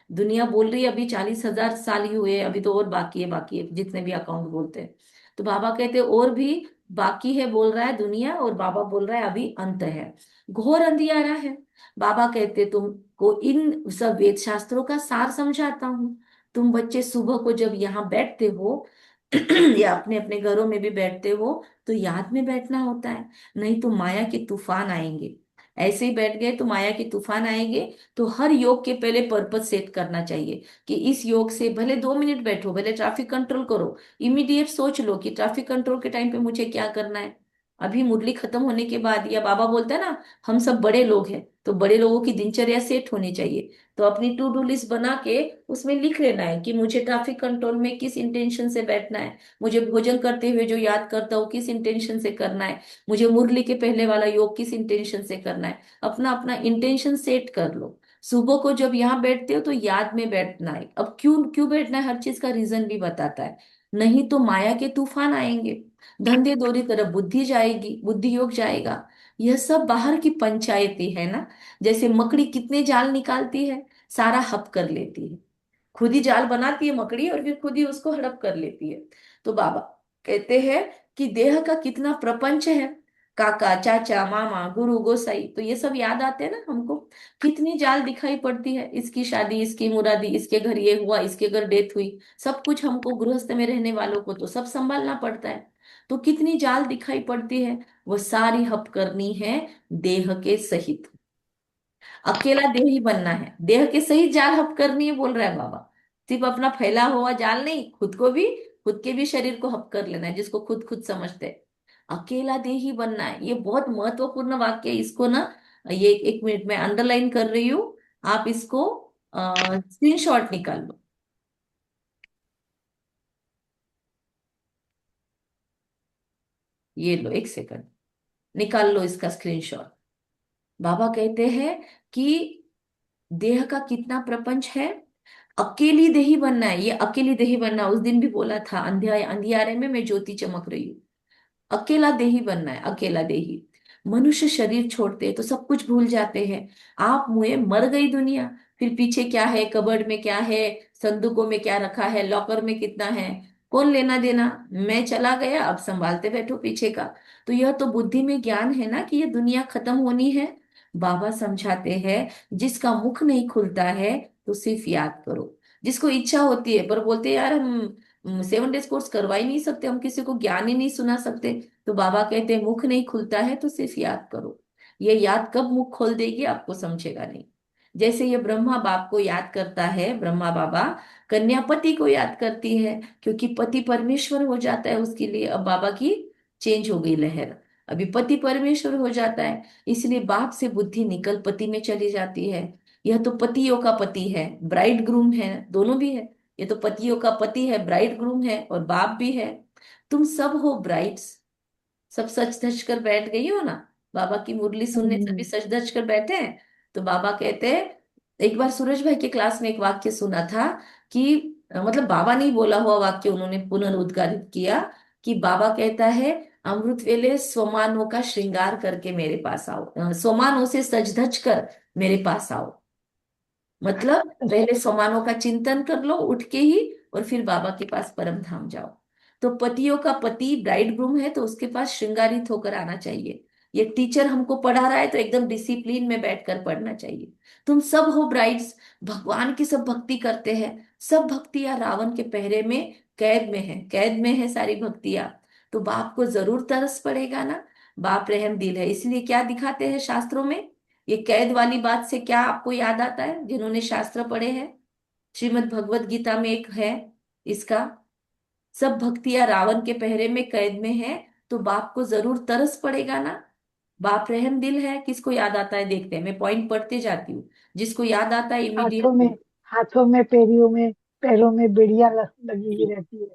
दुनिया बोल रही है अभी 40,000 साल ही हुए, अभी तो और बाकी है, बाकी है, जितने भी अकाउंट बोलते हैं। तो बाबा कहते हैं और भी बाकी है, बोल रहा है दुनिया, और बाबा बोल रहा है अभी अंत है, घोर अंधियारा है। बाबा कहते तुमको इन सब वेद शास्त्रों का सार समझाता हूँ। तुम बच्चे सुबह को जब यहाँ बैठते हो या अपने अपने घरों में भी बैठते हो, तो याद में बैठना होता है, नहीं तो माया के तूफान आएंगे। ऐसे ही बैठ गए तो माया के तूफान आएंगे। तो हर योग के पहले पर्पस सेट करना चाहिए कि इस योग से भले 2 मिनट बैठो, भले ट्रैफिक कंट्रोल करो, इमीडिएट सोच लो कि ट्रैफिक कंट्रोल के टाइम पे मुझे क्या करना है। अभी मुरली खत्म होने के बाद, या बाबा बोलता है ना, हम सब बड़े लोग हैं, तो बड़े लोगों की दिनचर्या सेट होनी चाहिए। तो अपनी टू डू लिस्ट बना के उसमें लिख लेना है कि मुझे ट्रैफिक कंट्रोल में किस इंटेंशन से बैठना है, मुझे भोजन करते हुए जो याद करता हूँ किस इंटेंशन से करना है, मुझे मुरली के पहले वाला योग किस इंटेंशन से करना है। अपना अपना इंटेंशन सेट कर लो। सुबह को जब यहाँ बैठते हो तो याद में बैठना है। अब क्यों क्यों बैठना है, हर चीज का रीजन भी बताता है। नहीं तो माया के तूफान आएंगे, धंधे दोरी तरफ बुद्धि जाएगी, बुद्धि योग जाएगा। यह सब बाहर की पंचायती है ना। जैसे मकड़ी कितने जाल निकालती है, सारा हप कर लेती है, खुद ही जाल बनाती है मकड़ी, और फिर खुद ही उसको हड़प कर लेती है। तो बाबा कहते हैं कि देह का कितना प्रपंच है, काका चाचा मामा गुरु गोसाई, तो ये सब याद आते हैं ना हमको। कितनी जाल दिखाई पड़ती है, इसकी शादी, इसकी मुरादी, इसके घर ये हुआ, इसके घर डेथ हुई, सब कुछ हमको गृहस्थ में रहने वालों को तो सब संभालना पड़ता है। तो कितनी जाल दिखाई पड़ती है, वो सारी हप करनी है देह के सहित। अकेला देह ही बनना है, देह के सही जाल हप करनी है, बोल रहा है बाबा। सिर्फ अपना फैला हुआ जाल नहीं, खुद को भी, खुद के भी शरीर को हप कर लेना है, जिसको खुद खुद समझते हैं। अकेला देह ही बनना है, ये बहुत महत्वपूर्ण वाक्य है। इसको ना, ये 1 मिनट में अंडरलाइन कर रही हूँ, आप इसको स्क्रीनशॉट निकाल लो। ये लो, 1 सेकंड, निकाल लो इसका स्क्रीनशॉट। बाबा कहते हैं कि देह का कितना प्रपंच है, अकेली देही बनना है। ये अकेली देही बनना उस दिन भी बोला था, अंधियारे में मैं ज्योति चमक रही हूँ। अकेला देही बनना है, अकेला देही। मनुष्य शरीर छोड़ते हैं तो सब कुछ भूल जाते हैं। आप मुए मर गई दुनिया, फिर पीछे क्या है, कबर्ड में क्या है, संदूकों में क्या रखा है, लॉकर में कितना है, कौन लेना देना, मैं चला गया, अब संभालते बैठो पीछे का। तो यह तो बुद्धि में ज्ञान है ना कि ये दुनिया खत्म होनी है। बाबा समझाते हैं जिसका मुख नहीं खुलता है तो सिर्फ याद करो। जिसको इच्छा होती है पर बोलते हैं यार हम 7 डेज कोर्स करवा ही नहीं सकते, हम किसी को ज्ञान ही नहीं सुना सकते, तो बाबा कहते हैं मुख नहीं खुलता है तो सिर्फ याद करो। ये याद कब मुख खोल देगी आपको समझेगा नहीं। जैसे ये ब्रह्मा बाप को याद करता है, ब्रह्मा बाबा, कन्या पति को याद करती है, क्योंकि पति परमेश्वर हो जाता है उसके लिए। अब बाबा की चेंज हो गई लहर, अभी पति परमेश्वर हो जाता है, इसलिए बाप से बुद्धि निकल पति में चली जाती है। यह तो पतियों का पति है, ब्राइड ग्रूम है, दोनों भी है। ये तो पतियों का पति है, ब्राइड ग्रूम है, और बाप भी है। तुम सब हो ब्राइड्स, सब सच धज कर बैठ गई हो ना। बाबा की मुरली सुनने सभी हम्म, सच धज कर बैठे हैं। तो बाबा कहते हैं, एक बार सूरज भाई के क्लास में एक वाक्य सुना था कि मतलब बाबा नहीं बोला हुआ वाक्य उन्होंने पुनरुद्गारित किया, कि बाबा कहता है अमृत वेले स्वमानों का श्रृंगार करके मेरे पास आओ, स्वमानों से सज धज कर मेरे पास आओ। मतलब पहले सोमानों का चिंतन कर लो उठ के ही, और फिर बाबा के पास परम धाम जाओ। तो पतियों का पति ब्राइड ग्रूम है तो उसके पास श्रृंगारित होकर आना चाहिए। ये टीचर हमको पढ़ा रहा है तो एकदम डिसिप्लिन में बैठकर पढ़ना चाहिए। तुम सब हो ब्राइड्स, भगवान की सब भक्ति करते हैं। सब भक्तियां रावण के पहरे में कैद में है, कैद में है सारी भक्तियां। तो बाप को जरूर तरस पड़ेगा ना। बाप रहम दिल है, इसलिए क्या दिखाते हैं शास्त्रों में। ये कैद वाली बात से क्या आपको याद आता है जिन्होंने शास्त्र पढ़े हैं। श्रीमद् भगवत गीता में एक है इसका, सब भक्तियां रावण के पहरे में कैद में है, तो बाप को जरूर तरस पड़ेगा ना। बाप रहम दिल है, किसको याद आता है देखते हैं, मैं पॉइंट पढ़ते जाती हूँ, जिसको याद आता है हाथों में इमीडिएट। हाथों में पैरों में बेड़ियां लगी हुई रहती है।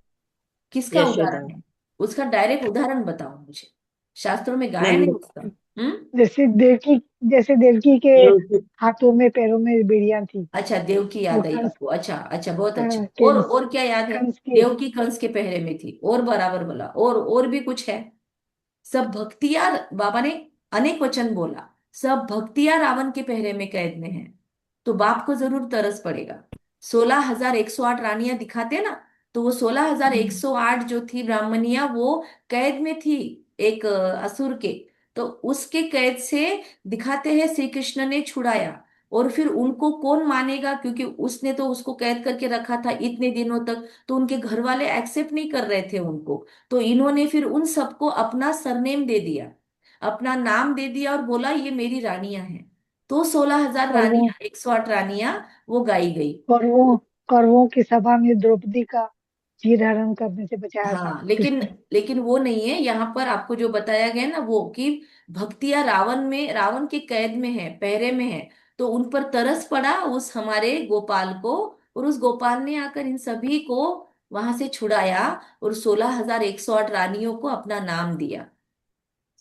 किसका यशोदा। उदाहरण है, उसका डायरेक्ट उदाहरण बताओ मुझे, शास्त्रों में गायन है नंद उसका। हम्म। जैसे देवकी जैसे देवकी के देवकी। हाथों में पैरों में बेड़ियां थी। अच्छा, देव की वो याद आई कंस आपको, अच्छा अच्छा, बहुत अच्छा। हाँ, और क्या याद है। कंस के। देव की कंस के पहरे में थी, और बराबर बोला, और भी कुछ है। सब भक्तियां बाबा ने अनेक वचन बोला, सब भक्तियां रावण के पहरे में कैद में है। तो बाप को जरूर तरस पड़ेगा। 16,108 रानियां दिखाते ना, तो वो 16,108 जो थी ब्राह्मणियां, वो कैद में थी एक असुर के। तो उसके कैद से दिखाते हैं श्री कृष्ण ने छुड़ाया। और फिर उनको कौन मानेगा, क्योंकि उसने तो उसको कैद करके रखा था इतने दिनों तक, तो उनके घर वाले एक्सेप्ट नहीं कर रहे थे उनको। तो इन्होंने फिर उन सबको अपना सरनेम दे दिया, अपना नाम दे दिया, और बोला ये मेरी रानियां हैं। तो 16,000 और वो रानियां, 108 रानियां वो गाई गई। कौरवों कौरवों की सभा में द्रौपदी का चीर हरण करने से बचाया था हाँ, लेकिन कृष्ण। लेकिन वो नहीं है यहाँ पर, आपको जो बताया गया ना वो, कि भक्तियां रावण में, रावण के कैद में है, पहरे में है। तो उन पर तरस पड़ा उस हमारे गोपाल को, और उस गोपाल ने आकर इन सभी को वहां से छुड़ाया, और 16,108 रानियों को अपना नाम दिया।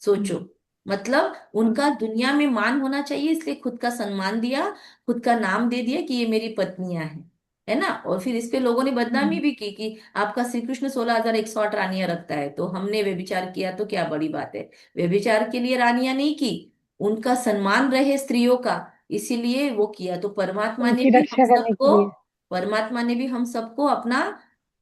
सोचो, हम्म, मतलब उनका दुनिया में मान होना चाहिए, इसलिए खुद का सम्मान दिया, खुद का नाम दे दिया कि ये मेरी पत्नियां हैं, है ना। और फिर इस पे लोगों ने बदनामी हम्म, भी की कि आपका श्री कृष्ण 16,108 रानियां रखता है, तो हमने व्यभिचार किया तो क्या बड़ी बात है। व्यभिचार के लिए रानियां नहीं की, उनका सम्मान रहे स्त्रियों का, इसीलिए वो किया। तो परमात्मा ने उनकी भी हम रक्षा करने के सबको, लिए। परमात्मा ने भी हम सबको अपना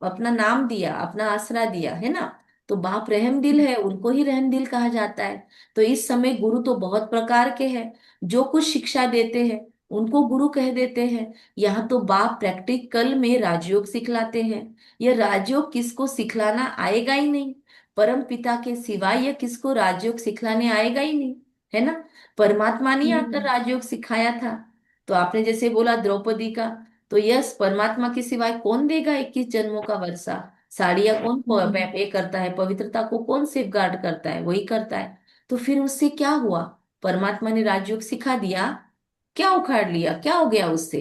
अपना नाम दिया, अपना आसरा दिया, है ना। तो बाप रहम दिल है, उनको ही रहम दिल कहा जाता है। तो इस समय गुरु तो बहुत प्रकार के हैं, जो कुछ शिक्षा देते हैं उनको गुरु कह देते हैं। यहाँ तो बाप प्रैक्टिकल में राजयोग सिखलाते हैं। यह राजयोग किसको सिखलाना आएगा ही नहीं, परम पिता के सिवाय यह किसको राजयोग सिखलाने आएगा ही नहीं, है ना। परमात्मा ने आकर हम्म, राजयोग सिखाया था। तो आपने जैसे बोला द्रौपदी का, तो यस, परमात्मा के सिवाय कौन देगा 21 जन्मों का वर्षा। साड़ियाँ कौन हम्म, पे करता है, पवित्रता को कौन सेफ गार्ड करता है, वही करता है। तो फिर उससे क्या हुआ, परमात्मा ने राजयोग सिखा दिया, क्या उखाड़ लिया, क्या हो गया उससे।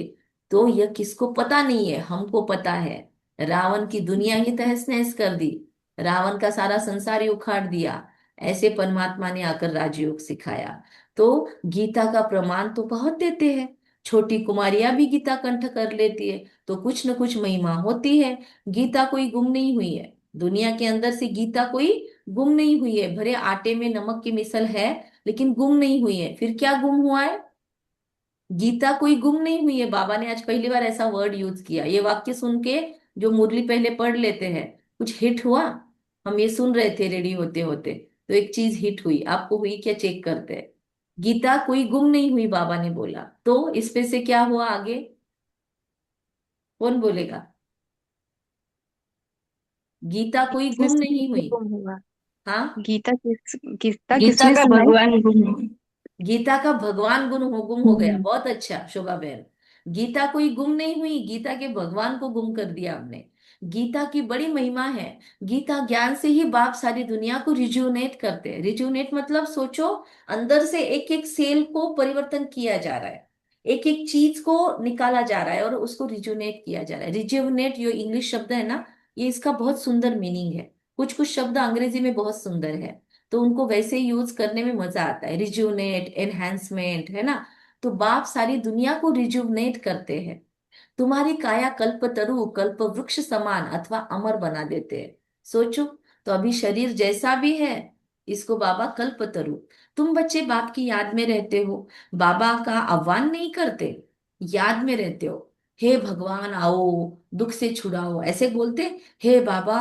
तो यह किसको पता नहीं है, हमको पता है। रावण की दुनिया ही तहस नहस कर दी, रावण का सारा संसार ही उखाड़ दिया। ऐसे परमात्मा ने आकर राजयोग सिखाया। तो गीता का प्रमाण तो बहुत देते हैं, छोटी कुमारियां भी गीता कंठ कर लेती है, तो कुछ न कुछ महिमा होती है। गीता कोई गुम नहीं हुई है, दुनिया के अंदर से गीता कोई गुम नहीं हुई है। भरे आटे में नमक की मिसल है, लेकिन गुम नहीं हुई है। फिर क्या गुम हुआ है, गीता कोई गुम नहीं हुई है। बाबा ने आज पहली बार ऐसा वर्ड यूज किया, ये वाक्य सुन के जो मुरली पहले पढ़ लेते हैं, कुछ हिट हुआ। हम ये सुन रहे थे रेडी होते होते, तो एक चीज हिट हुई, आपको हुई क्या, चेक करते हैं। गीता कोई गुम नहीं हुई, बाबा ने बोला, तो इस पे से क्या हुआ आगे, कौन बोलेगा। गीता कोई गुम किसने नहीं हुई। गुम हुआ? हाँ, गीता गीता किसने का सुनाई? भगवान गुम है। गीता का भगवान गुम हो गया, हम्म, बहुत अच्छा शोभा बहन। गीता कोई गुम नहीं हुई, गीता के भगवान को गुम कर दिया हमने। गीता की बड़ी महिमा है। गीता ज्ञान से ही बाप सारी दुनिया को रिजुनेट करते हैं। रिजुनेट मतलब सोचो, अंदर से एक एक सेल को परिवर्तन किया जा रहा है, एक एक चीज को निकाला जा रहा है और उसको रिजुनेट किया जा रहा है। रिजुनेट जो इंग्लिश शब्द है ना, ये इसका बहुत सुंदर मीनिंग है। कुछ कुछ शब्द अंग्रेजी में बहुत सुंदर है, तो उनको वैसे यूज करने में मजा आता है। रिजुनेट, एनहांसमेंट, है ना। तो बाप सारी दुनिया को रिजुवनेट करते हैं। तुम्हारी काया कल्प तरु कल्प वृक्ष समान अथवा अमर बना देते हैं। सोचो, तो अभी शरीर जैसा भी है, इसको बाबा कल्प तरु। तुम बच्चे बाप की याद में रहते हो, बाबा का आह्वान नहीं करते, याद में रहते हो। हे भगवान आओ, दुख से छुड़ाओ, ऐसे बोलते। हे बाबा,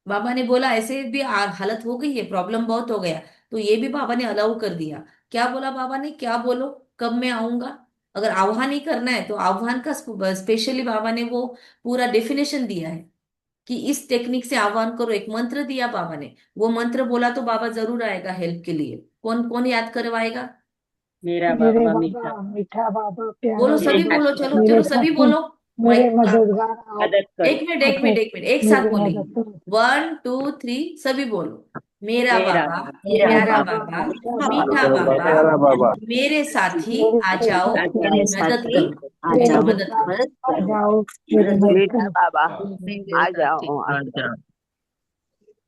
बाबा ने बोला ऐसे भी हालत हो गई है, प्रॉब्लम बहुत हो गया, तो ये भी बाबा ने अलाउ कर दिया। क्या बोला बाबा ने, क्या बोलो, कब मैं आऊंगा। अगर आह्वान ही करना है तो आह्वान का स्पेशली बाबा ने वो पूरा डेफिनेशन दिया है, कि इस टेक्निक से आह्वान करो। एक मंत्र दिया बाबा ने, वो मंत्र बोला तो बाबा जरूर आएगा हेल्प के लिए। कौन कौन याद करवाएगा, मेरा मेरे बाबा मीठा बाबा मीठा बाबा प्यारा बोलो सभी, मेरे बाबा, बोलो, साथी चलो मेरे चलो सभी साथी, बोलो। मेरे माइक मददगार आओ, मदद करो। एक मिनट एक आकर मिनट एक मिनट, एक साथ मेरी मदद बोलेंगे। करो। 1 2 3 सभी बोलो। मेरा मेरा बाबा, बाबा मेरा प्यारा बाबा बाबा, मीठा बाबा मीठा बाबा, प्यारा बाबा, मेरे साथी आ मेरे जाओ, साथी आजा मेरी मेरे मदद साथी करो, आ मेरे मेरी जाओ, मदद मददगार करो। मदद आ करो। जाओ, मेरी मदद मीठा करो। बाबा मेरे आ साथी जाओ आ आ जाओ। जाओ।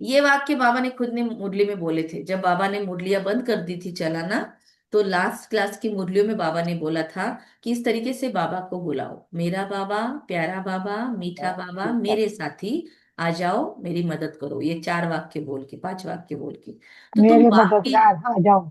ये वाक्य बाबा ने खुद ने मुरली में बोले थे, जब बाबा ने मुरलियां बंद कर दी थी चलाना, तो लास्ट क्लास की मुरलियों में बाबा ने बोला था कि इस तरीके से बाबा को बुलाओ, मेरा बाबा, प्यारा बाबा, मीठा बाबा, मेरे साथी आ जाओ, मेरी मदद करो। ये 4 वाक्य बोल के, 5 वाक्य बोल के। तो तुम मेरे बाप की, मददगार आ जाओ।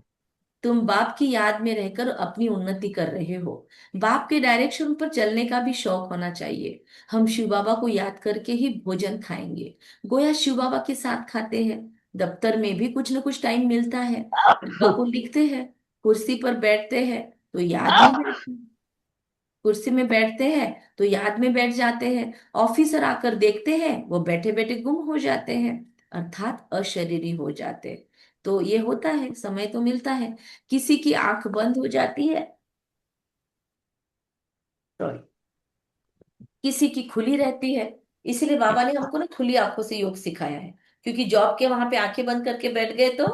तुम बाप की याद में रहकर अपनी उन्नति कर रहे हो। बाप के डायरेक्शन पर चलने का भी शौक होना चाहिए। हम शिव बाबा को याद करके ही भोजन खाएंगे, गोया शिव बाबा के साथ खाते हैं। दफ्तर में भी कुछ न कुछ टाइम मिलता है, बाबा को लिखते हैं। कुर्सी पर बैठते हैं तो याद में बैठते हैं, कुर्सी में बैठते हैं तो याद में बैठ जाते हैं। ऑफिसर आकर देखते हैं, वो बैठे बैठे गुम हो जाते हैं, अर्थात अशरीरी हो जाते हैं। तो ये होता है, समय तो मिलता है। किसी की आंख बंद हो जाती है, सॉरी, किसी की खुली रहती है। इसीलिए बाबा ने हमको ना खुली आंखों से योग सिखाया है। क्योंकि जॉब के वहां पे आंखें बंद करके बैठ गए तो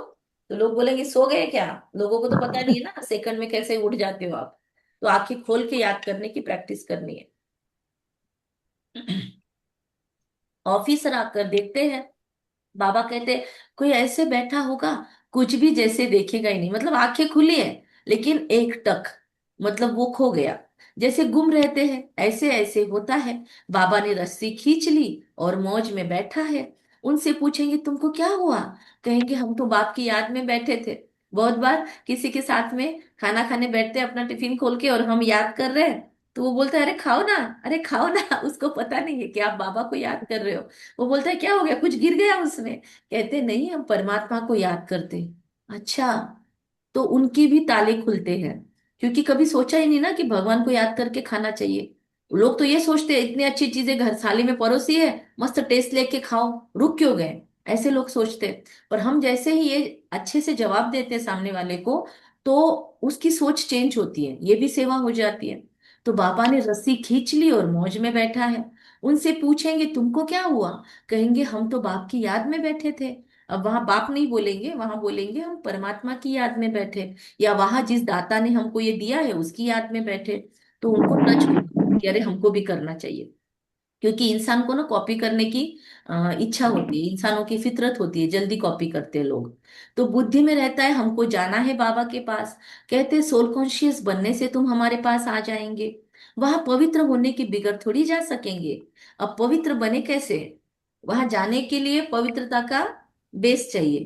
लोग बोलेंगे सो गए क्या। लोगों को तो पता नहीं है ना सेकंड में कैसे उठ जाते हो आप। तो आंखें खोल के याद करने की प्रैक्टिस करनी है। ऑफिसर आकर देखते हैं, बाबा कहते कोई ऐसे बैठा होगा, कुछ भी जैसे देखेगा ही नहीं, मतलब आंखें खुली है लेकिन एक टक, मतलब वो खो गया, जैसे गुम रहते हैं, ऐसे ऐसे होता है। बाबा ने रस्सी खींच ली और मौज में बैठा है। उनसे पूछेंगे तुमको क्या हुआ, कहेंगे हम तो बाप की याद में बैठे थे। बहुत बार किसी के साथ में खाना खाने बैठते हैं अपना टिफिन खोल के और हम याद कर रहे हैं, तो वो बोलता है अरे खाओ ना, अरे खाओ ना। उसको पता नहीं है कि आप बाबा को याद कर रहे हो। वो बोलता है क्या हो गया, कुछ गिर गया उसमें। कहते नहीं, हम परमात्मा को याद करते हैं। अच्छा, तो उनकी भी ताले खुलते हैं। क्योंकि कभी सोचा ही नहीं ना कि भगवान को याद करके खाना चाहिए। लोग तो ये सोचते हैं इतनी अच्छी चीजें घर थाली में परोसी है, मस्त टेस्ट लेके खाओ, रुक क्यों गए, ऐसे लोग सोचते हैं। पर हम जैसे ही ये अच्छे से जवाब देते हैं सामने वाले को, तो उसकी सोच चेंज होती है, ये भी सेवा हो जाती है। तो बाबा ने रस्सी खींच ली और मौज में बैठा है। उनसे पूछेंगे तुमको क्या हुआ, कहेंगे हम तो बाप की याद में बैठे थे। अब वहां बाप नहीं बोलेंगे, वहां बोलेंगे हम परमात्मा की याद में बैठे, या वहां जिस दाता ने हमको ये दिया है उसकी याद में बैठे। तो उनको टच होगा कि अरे हमको भी करना चाहिए। क्योंकि इंसान को ना कॉपी करने की इच्छा होती है, इंसानों की फितरत होती है, जल्दी कॉपी करते हैं लोग। तो बुद्धि में रहता है हमको जाना है बाबा के पास। कहते हैं सोल कॉन्शियस बनने से तुम हमारे पास आ जाएंगे। वहां पवित्र होने की बिगड़ थोड़ी जा सकेंगे। अब पवित्र बने कैसे, वहां जाने के लिए पवित्रता का बेस चाहिए,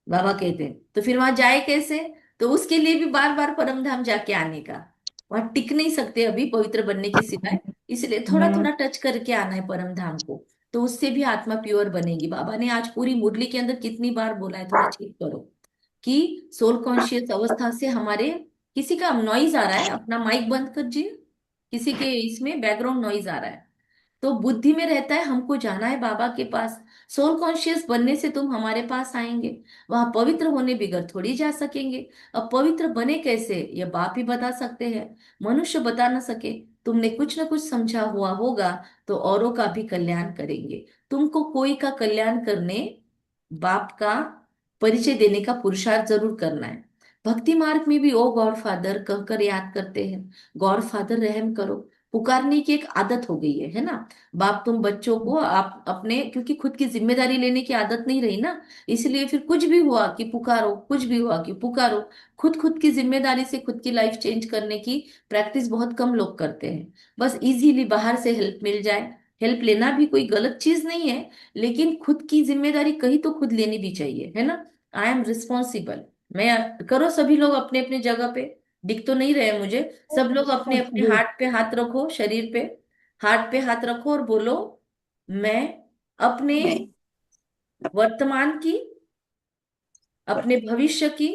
बाबा कहते हैं। तो फिर वहां जाए कैसे, तो उसके लिए भी बार बार परम धाम जाके आने का। वहां टिक नहीं सकते अभी पवित्र बनने के सिवाय, इसलिए थोड़ा थोड़ा टच करके आना है परम धाम को। तो उससे भी आत्मा प्योर बनेगी। बाबा ने आज पूरी मुरली के अंदर कितनी बार बोला है, थोड़ा चेक करो कि सोल कॉन्शियस अवस्था से हमारे, किसी का नॉइज आ रहा है, अपना माइक बंद कर जी, किसी के इसमें बैकग्राउंड नॉइज आ रहा है। तो बुद्धि में रहता है हमको जाना है बाबा के पास। सोल कॉन्शियस बनने से तुम हमारे पास आएंगे। वहां पवित्र होने बिगड़ थोड़ी जा सकेंगे। अब पवित्र बने कैसे, ये बाप ही बता सकते हैं, मनुष्य बता ना सके। तुमने कुछ न कुछ समझा हुआ होगा तो औरों का भी कल्याण करेंगे। तुमको कोई का कल्याण करने, बाप का परिचय देने का पुरुषार्थ जरूर करना है। भक्ति मार्ग में भी ओ गॉड फादर कहकर याद करते हैं। गॉड फादर रहम करो, पुकारने की एक आदत हो गई है ना। बाप तुम बच्चों को आप अपने, क्योंकि खुद की जिम्मेदारी लेने की आदत नहीं रही ना, इसलिए फिर कुछ भी हुआ कि पुकारो, कुछ भी हुआ कि पुकारो। खुद खुद की जिम्मेदारी से खुद की लाइफ चेंज करने की प्रैक्टिस बहुत कम लोग करते हैं। बस इजीली बाहर से हेल्प मिल जाए, हेल्प लेना भी कोई गलत चीज नहीं है, लेकिन खुद की जिम्मेदारी कहीं तो खुद लेनी भी चाहिए, है ना। आई एम रिस्पॉन्सिबल, मैं करो सभी लोग अपने अपने जगह पे। दिख तो नहीं रहे मुझे, सब लोग अपने अपने रिस्पॉन्सिबल। हाथ पे हाथ रखो, शरीर पे हाथ पे हाथ रखो और बोलो मैं अपने वर्तमान की, अपने भविष्य की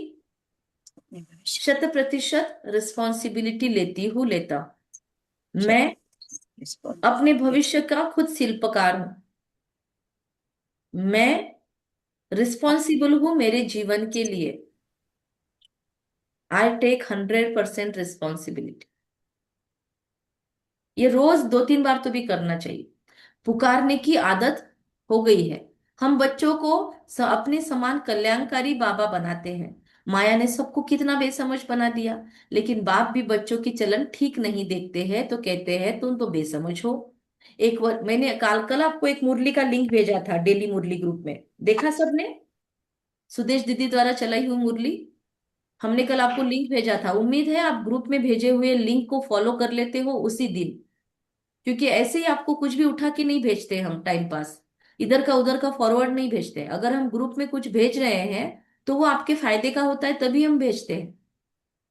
100% रिस्पॉन्सिबिलिटी लेती हूँ, लेता हूं। मैं अपने भविष्य का खुद शिल्पकार हूं। मैं रिस्पॉन्सिबल हूं मेरे जीवन के लिए। I take 100% responsibility. ये रोज 2-3 बार तो भी करना चाहिए। पुकारने की आदत हो गई है। हम बच्चों को अपने समान कल्याणकारी बाबा बनाते हैं। माया ने सबको कितना बेसमझ बना दिया, लेकिन बाप भी बच्चों की चलन ठीक नहीं देखते हैं तो कहते हैं तुम तो बेसमझ हो। एक मैंने कल कल आपको एक मुरली का लिंक भेजा था डेली मुरली ग्रुप में, देखा सबने, सुदेश दीदी द्वारा चलाई हुई मुरली। हमने कल आपको लिंक भेजा था, उम्मीद है आप ग्रुप में भेजे हुए लिंक को फॉलो कर लेते हो उसी दिन। क्योंकि ऐसे ही आपको कुछ भी उठा के नहीं भेजते हम टाइम पास, इधर का उधर का फॉरवर्ड नहीं भेजते। अगर हम ग्रुप में कुछ भेज रहे हैं तो वो आपके फायदे का होता है, तभी हम भेजते हैं।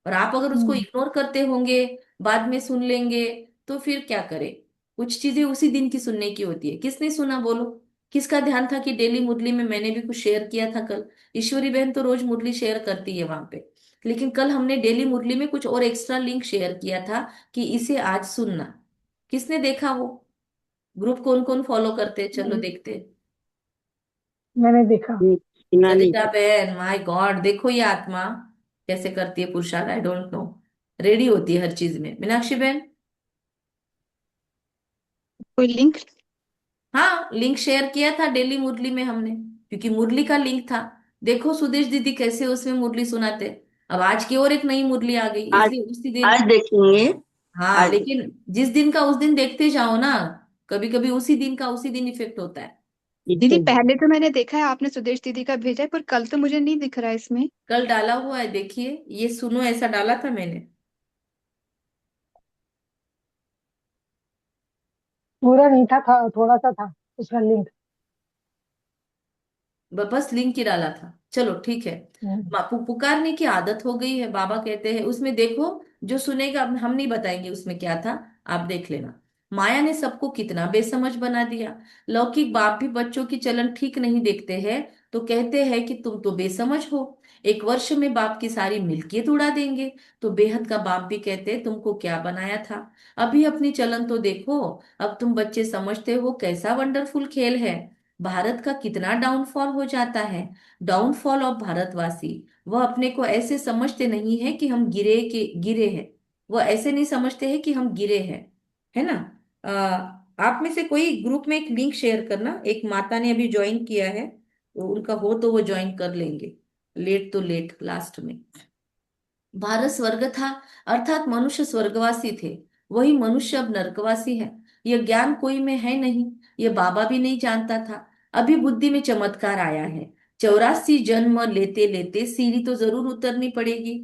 और आप अगर उसको हम्म, इग्नोर करते होंगे, बाद में सुन लेंगे, तो फिर क्या करें? कुछ चीजें उसी दिन की सुनने की होती है। किसने सुना बोलो? किसका ध्यान था कि डेली मुरली में मैंने भी कुछ शेयर किया था कल? ईश्वरी बहन तो रोज मुरली शेयर करती है वहां पे, लेकिन कल हमने डेली मुरली में कुछ और एक्स्ट्रा लिंक शेयर किया था कि इसे आज सुनना। किसने देखा वो? ग्रुप कौन कौन फॉलो करते हैं? चलो देखते हैं। मैंने देखा। सुना नहीं सरिता था। बहन, माय गॉड, देखो ये आत्मा कैसे करती है पुरुषार्थ, आई डोंट नो। रेडी होती है हर चीज में। मीनाक्षी बहन, कोई लिंक? हाँ लिंक शेयर किया था डेली मुरली में हमने, क्योंकि मुरली का लिंक था। देखो सुदेश दीदी कैसे उसमें मुरली सुनाते। अब आज की और एक नई मुरली आ गई, आज इसलिए उसी दिन। आज देखेंगे। हाँ आज लेकिन जिस दिन का उस दिन देखते जाओ ना। कभी कभी उसी दिन का उसी दिन इफेक्ट होता है। दीदी देखेंगे। पहले तो मैंने देखा है, आपने सुदेश दीदी का भेजा है, पर कल तो मुझे नहीं दिख रहा है इसमें। कल डाला हुआ है, देखिए, ये सुनो, ऐसा डाला था मैंने। पूरा नहीं था, थोड़ा सा था उसका लिंक। बस लिंक ही डाला था, चलो ठीक है। हम्म, पुकारने की आदत हो गई है, बाबा कहते हैं उसमें देखो। जो सुनेगा, अब हम नहीं बताएंगे उसमें क्या था, आप देख लेना। माया ने सबको कितना बेसमझ बना दिया। लौकिक बाप भी बच्चों की चलन ठीक नहीं देखते हैं, तो कहते हैं कि तुम तो बेसमझ हो, एक वर्ष में बाप की सारी मिल्कियत उड़ा देंगे। तो बेहद का बाप भी कहते हैं तुमको क्या बनाया था, अभी अपनी चलन तो देखो। अब तुम बच्चे समझते हो कैसा वंडरफुल खेल है। भारत का कितना डाउनफॉल हो जाता है। डाउनफॉल ऑफ भारतवासी। वह अपने को ऐसे समझते नहीं है कि हम गिरे हैं। वह ऐसे नहीं समझते हैं कि हम गिरे हैं, है ना? आप में से कोई ग्रुप में एक लिंक शेयर करना, एक माता ने अभी ज्वाइन किया है, तो उनका हो तो वो ज्वाइन कर लेंगे। लेट तो लेट लास्ट में। भारत स्वर्ग था, अर्थात मनुष्य स्वर्गवासी थे। वही मनुष्य अब नरकवासी है। यह ज्ञान कोई में है नहीं, यह बाबा भी नहीं जानता था। अभी बुद्धि में चमत्कार आया है। 84 जन्म लेते लेते सीढ़ी तो जरूर उतरनी पड़ेगी।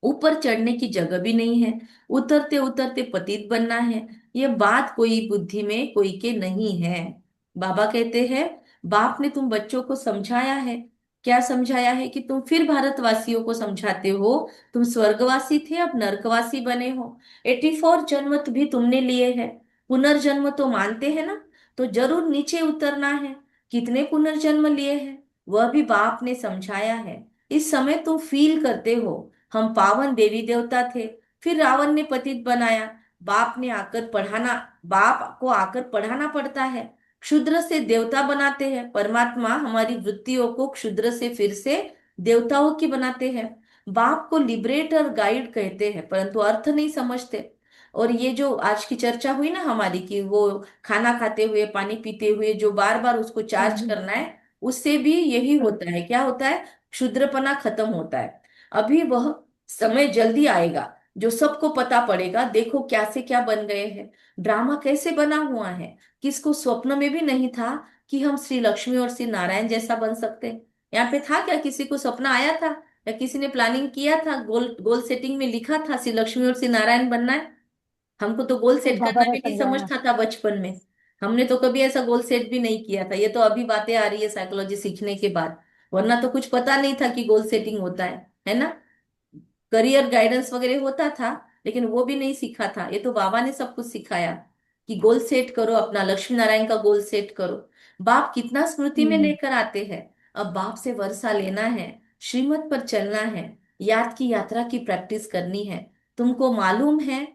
ऊपर चढ़ने की जगह भी नहीं है। उतरते उतरते पतित बनना है। यह बात कोई बुद्धि में कोई के नहीं है। बाबा कहते हैं, बाप ने तुम बच्चों को समझाया है। क्या समझाया है? कि तुम फिर भारतवासियों को समझाते हो, तुम स्वर्गवासी थे अब नरकवासी बने हो। 84 जन्म भी तुमने लिए हैं। पुनर्जन्म तो मानते हैं ना? तो जरूर नीचे उतरना है। कितने पुनर्जन्म लिए हैं, वह भी बाप ने समझाया है। इस समय तुम फील करते हो, हम पावन देवी देवता थे, फिर रावण ने पतित बनाया। बाप ने आकर पढ़ाना बाप को आकर पढ़ाना पड़ता है। क्षुद्र से देवता बनाते हैं। परमात्मा हमारी वृत्तियों को क्षुद्र से फिर से देवताओं की बनाते हैं। बाप को लिबरेटर गाइड कहते हैं, परंतु अर्थ नहीं समझते। और ये जो आज की चर्चा हुई ना हमारी, कि वो खाना खाते हुए पानी पीते हुए जो बार बार उसको चार्ज हम्म, करना है, उससे भी यही हम्म। होता है। क्या होता है? क्षुद्रपना खत्म होता है। अभी वह समय जल्दी आएगा जो सबको पता पड़ेगा, देखो क्या से क्या बन गए हैं। ड्रामा कैसे बना हुआ है। किसको स्वप्न में भी नहीं था कि हम श्री लक्ष्मी और श्री नारायण जैसा बन सकते हैं। यहाँ पे था क्या? किसी को सपना आया था? या किसी ने प्लानिंग किया था? गोल गोल सेटिंग में लिखा था श्री लक्ष्मी और श्री नारायण बनना है? हमको तो गोल वो सेट बाबा करना ने भी नहीं समझाया। समझता था बचपन में। हमने तो कभी ऐसा गोल सेट भी नहीं किया था। ये तो अभी बातें आ रही है साइकोलॉजी सीखने के बाद। वरना तो कुछ पता नहीं था कि गोल सेटिंग होता है ना? करियर गाइडेंस वगैरह होता था, लेकिन वो भी नहीं सीखा था। ये तो बाबा ने सब कुछ सिखाया कि गोल सेट करो, अपना लक्ष्मी नारायण का गोल सेट करो। बाप कितना स्मृति में हम्म, लेकर आते हैं। अब बाप से वर्षा लेना है, श्रीमत पर चलना है, याद की यात्रा की प्रैक्टिस करनी है। तुमको मालूम है,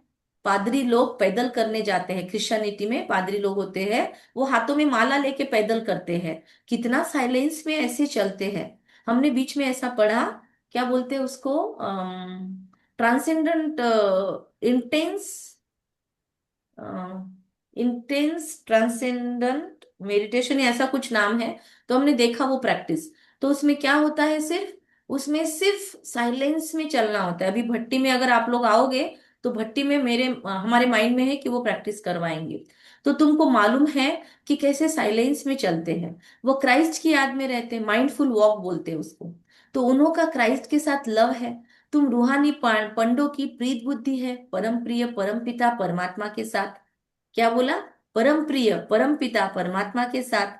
पादरी लोग पैदल करने जाते हैं। क्रिश्चियनिटी में पादरी लोग होते हैं, वो हाथों में माला लेके पैदल करते हैं। कितना साइलेंस में ऐसे चलते हैं। हमने बीच में ऐसा पढ़ा, क्या बोलते हैं उसको, transcendent intense intense transcendent meditation या ऐसा कुछ नाम है। तो हमने देखा वो प्रैक्टिस। तो उसमें क्या होता है, सिर्फ उसमें सिर्फ साइलेंस में चलना होता है। अभी भट्टी में अगर आप लोग आओगे, तो भट्टी में हमारे माइंड में है कि वो प्रैक्टिस करवाएंगे। तो तुमको मालूम है कि कैसे साइलेंस में चलते हैं। वो क्राइस्ट की याद में रहते हैं, माइंडफुल वॉक बोलते हैं उसको। तो उन्हों का क्राइस्ट के साथ लव है। तुम रूहानी पंडों की प्रीत बुद्धि है परम प्रिय परम पिता परमात्मा के साथ। क्या बोला? परम प्रिय परम पिता परमात्मा के साथ।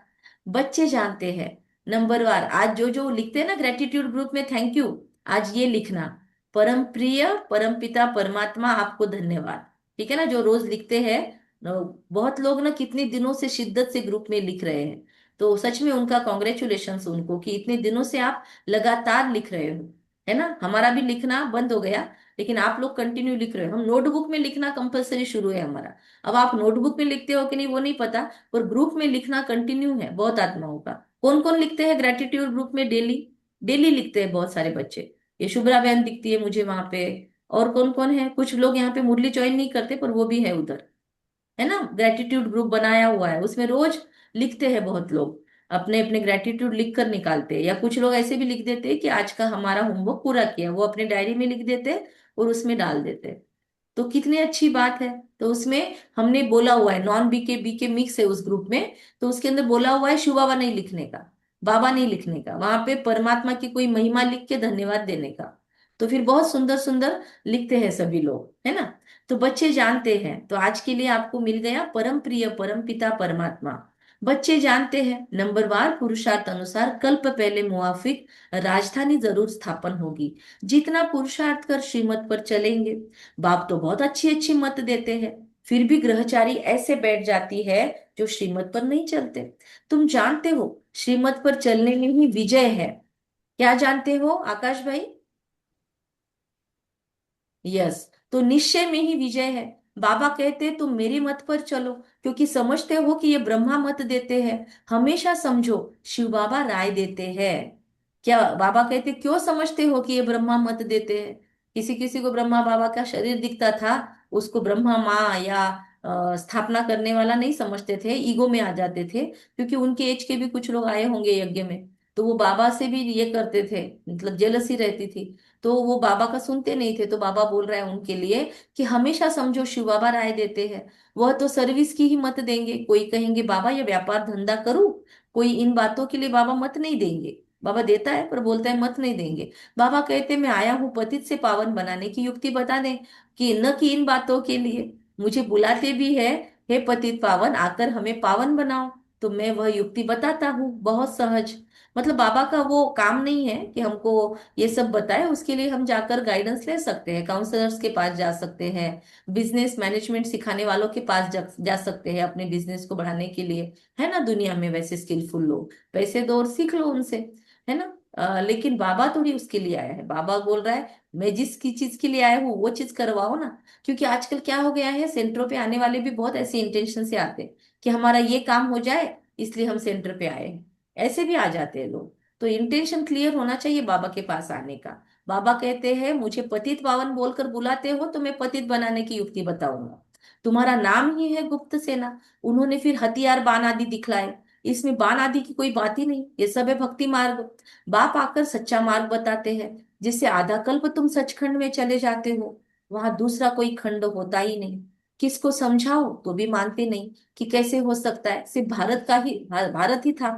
बच्चे जानते हैं, नंबरवार आज जो जो लिखते हैं ना ग्रेटिट्यूड ग्रुप में, थैंक यू, आज ये लिखना, परम प्रिय परम पिता परमात्मा आपको धन्यवाद। ठीक है ना, जो रोज लिखते हैं बहुत लोग ना कितने दिनों से शिद्दत से ग्रुप में लिख रहे हैं, तो सच में उनका कॉन्ग्रेचुलेशंस उनको कि इतने दिनों से आप लगातार लिख रहे हो। है ना, हमारा भी लिखना बंद हो गया, लेकिन आप लोग कंटिन्यू लिख रहे हो। हम नोटबुक में लिखना कंपलसरी शुरू है हमारा। अब आप नोटबुक में लिखते हो कि नहीं वो नहीं पता, पर ग्रुप में लिखना कंटिन्यू है बहुत आत्माओं का। कौन कौन लिखते हैं ग्रेटिट्यूड ग्रुप में डेली? डेली लिखते हैं बहुत सारे बच्चे। ये शुभ्रा बहन दिखती है मुझे वहां पे। और कौन कौन है? कुछ लोग यहाँ पे मुरली ज्वाइन नहीं करते पर वो भी है उधर। है ना, ग्रेटिट्यूड ग्रुप बनाया हुआ है, उसमें रोज लिखते हैं बहुत लोग, अपने अपने ग्रेटिट्यूड लिख कर निकालते हैं। या कुछ लोग ऐसे भी लिख देते हैं कि आज का हमारा होमवर्क पूरा किया, वो अपने डायरी में लिख देते हैं और उसमें डाल देते हैं। तो कितनी अच्छी बात है। तो उसमें हमने बोला हुआ है, नॉन बी के मिक्स है उस ग्रुप में, तो उसके अंदर बोला हुआ है शिव बाबा नहीं लिखने का, बाबा नहीं लिखने का, वहां पे परमात्मा की कोई महिमा लिख के धन्यवाद देने का। तो फिर बहुत सुंदर सुंदर लिखते हैं सभी लोग, है ना। तो बच्चे जानते हैं, तो आज के लिए आपको मिल गया परम प्रिय परम पिता परमात्मा। बच्चे जानते हैं नंबरवार पुरुषार्थ अनुसार कल्प पहले मुआफिक राजधानी जरूर स्थापन होगी। जितना पुरुषार्थ कर श्रीमत पर चलेंगे। बाप तो बहुत अच्छी अच्छी मत देते हैं, फिर भी ग्रहचारी ऐसे बैठ जाती है जो श्रीमत पर नहीं चलते। तुम जानते हो श्रीमत पर चलने में ही विजय है। क्या जानते हो आकाश भाई? यस, तो निश्चय में ही विजय है। बाबा कहते हैं तुम मेरी मत पर चलो, क्योंकि समझते हो कि ये ब्रह्मा मत देते हैं। हमेशा समझो शिव बाबा राय देते हैं। क्या बाबा कहते क्यों समझते हो कि ये ब्रह्मा मत देते हैं? किसी किसी को ब्रह्मा बाबा का शरीर दिखता था, उसको ब्रह्मा माँ या स्थापना करने वाला नहीं समझते थे, ईगो में आ जाते थे, क्योंकि उनके एज के भी कुछ लोग आए होंगे यज्ञ में, तो वो बाबा से भी ये करते थे, मतलब जेलसी रहती थी, तो वो बाबा का सुनते नहीं थे। तो बाबा बोल रहे हैं उनके लिए कि हमेशा समझो शिव बाबा राय देते हैं। वह तो सर्विस की ही मत देंगे, कोई कहेंगे बाबा ये व्यापार धंधा करूं, कोई इन बातों के लिए बाबा मत नहीं देंगे। बाबा देता है पर बोलता है मत नहीं देंगे। बाबा कहते मैं आया हूं पतित से पावन बनाने की युक्ति बता दें, कि न कि इन बातों के लिए। मुझे बुलाते भी है, हे पतित पावन आकर हमें पावन बनाओ, तो मैं वह युक्ति बताता हूँ बहुत सहज। मतलब बाबा का वो काम नहीं है कि हमको ये सब बताए, उसके लिए हम जाकर गाइडेंस ले सकते हैं, काउंसलर्स के पास जा सकते हैं, बिजनेस मैनेजमेंट सिखाने वालों के पास जा सकते हैं अपने बिजनेस को बढ़ाने के लिए। है ना, दुनिया में वैसे स्किलफुल लोग, पैसे दो और सीख लो उनसे। है ना। लेकिन बाबा थोड़ी उसके लिए आया है। बाबा बोल रहा है मैं जिसकी चीज के लिए आया हूँ वो चीज करवाओ ना। क्योंकि आजकल क्या हो गया है, सेंटरों पे आने वाले भी बहुत ऐसे इंटेंशन से आते हैं कि हमारा ये काम हो जाए इसलिए हम सेंटर पे आए हैं, ऐसे भी आ जाते हैं लोग। तो इंटेंशन क्लियर होना चाहिए बाबा के पास आने का। बाबा कहते हैं मुझे पतित पावन बोलकर बुलाते हो तो मैं पतित बनाने की युक्ति बताऊंगा। तुम्हारा नाम ही है गुप्त सेना। उन्होंने फिर हथियार बाण आदि दिखलाए, इसमें बाण आदि की कोई बात ही नहीं, ये सब है भक्ति मार्ग। बाप आकर सच्चा मार्ग बताते हैं, जिससे आधा कल्प तुम सचखंड में चले जाते हो, वहां दूसरा कोई खंड होता ही नहीं। किसको समझाओ तो भी मानते नहीं कि कैसे हो सकता है, सिर्फ भारत का ही भारत ही था।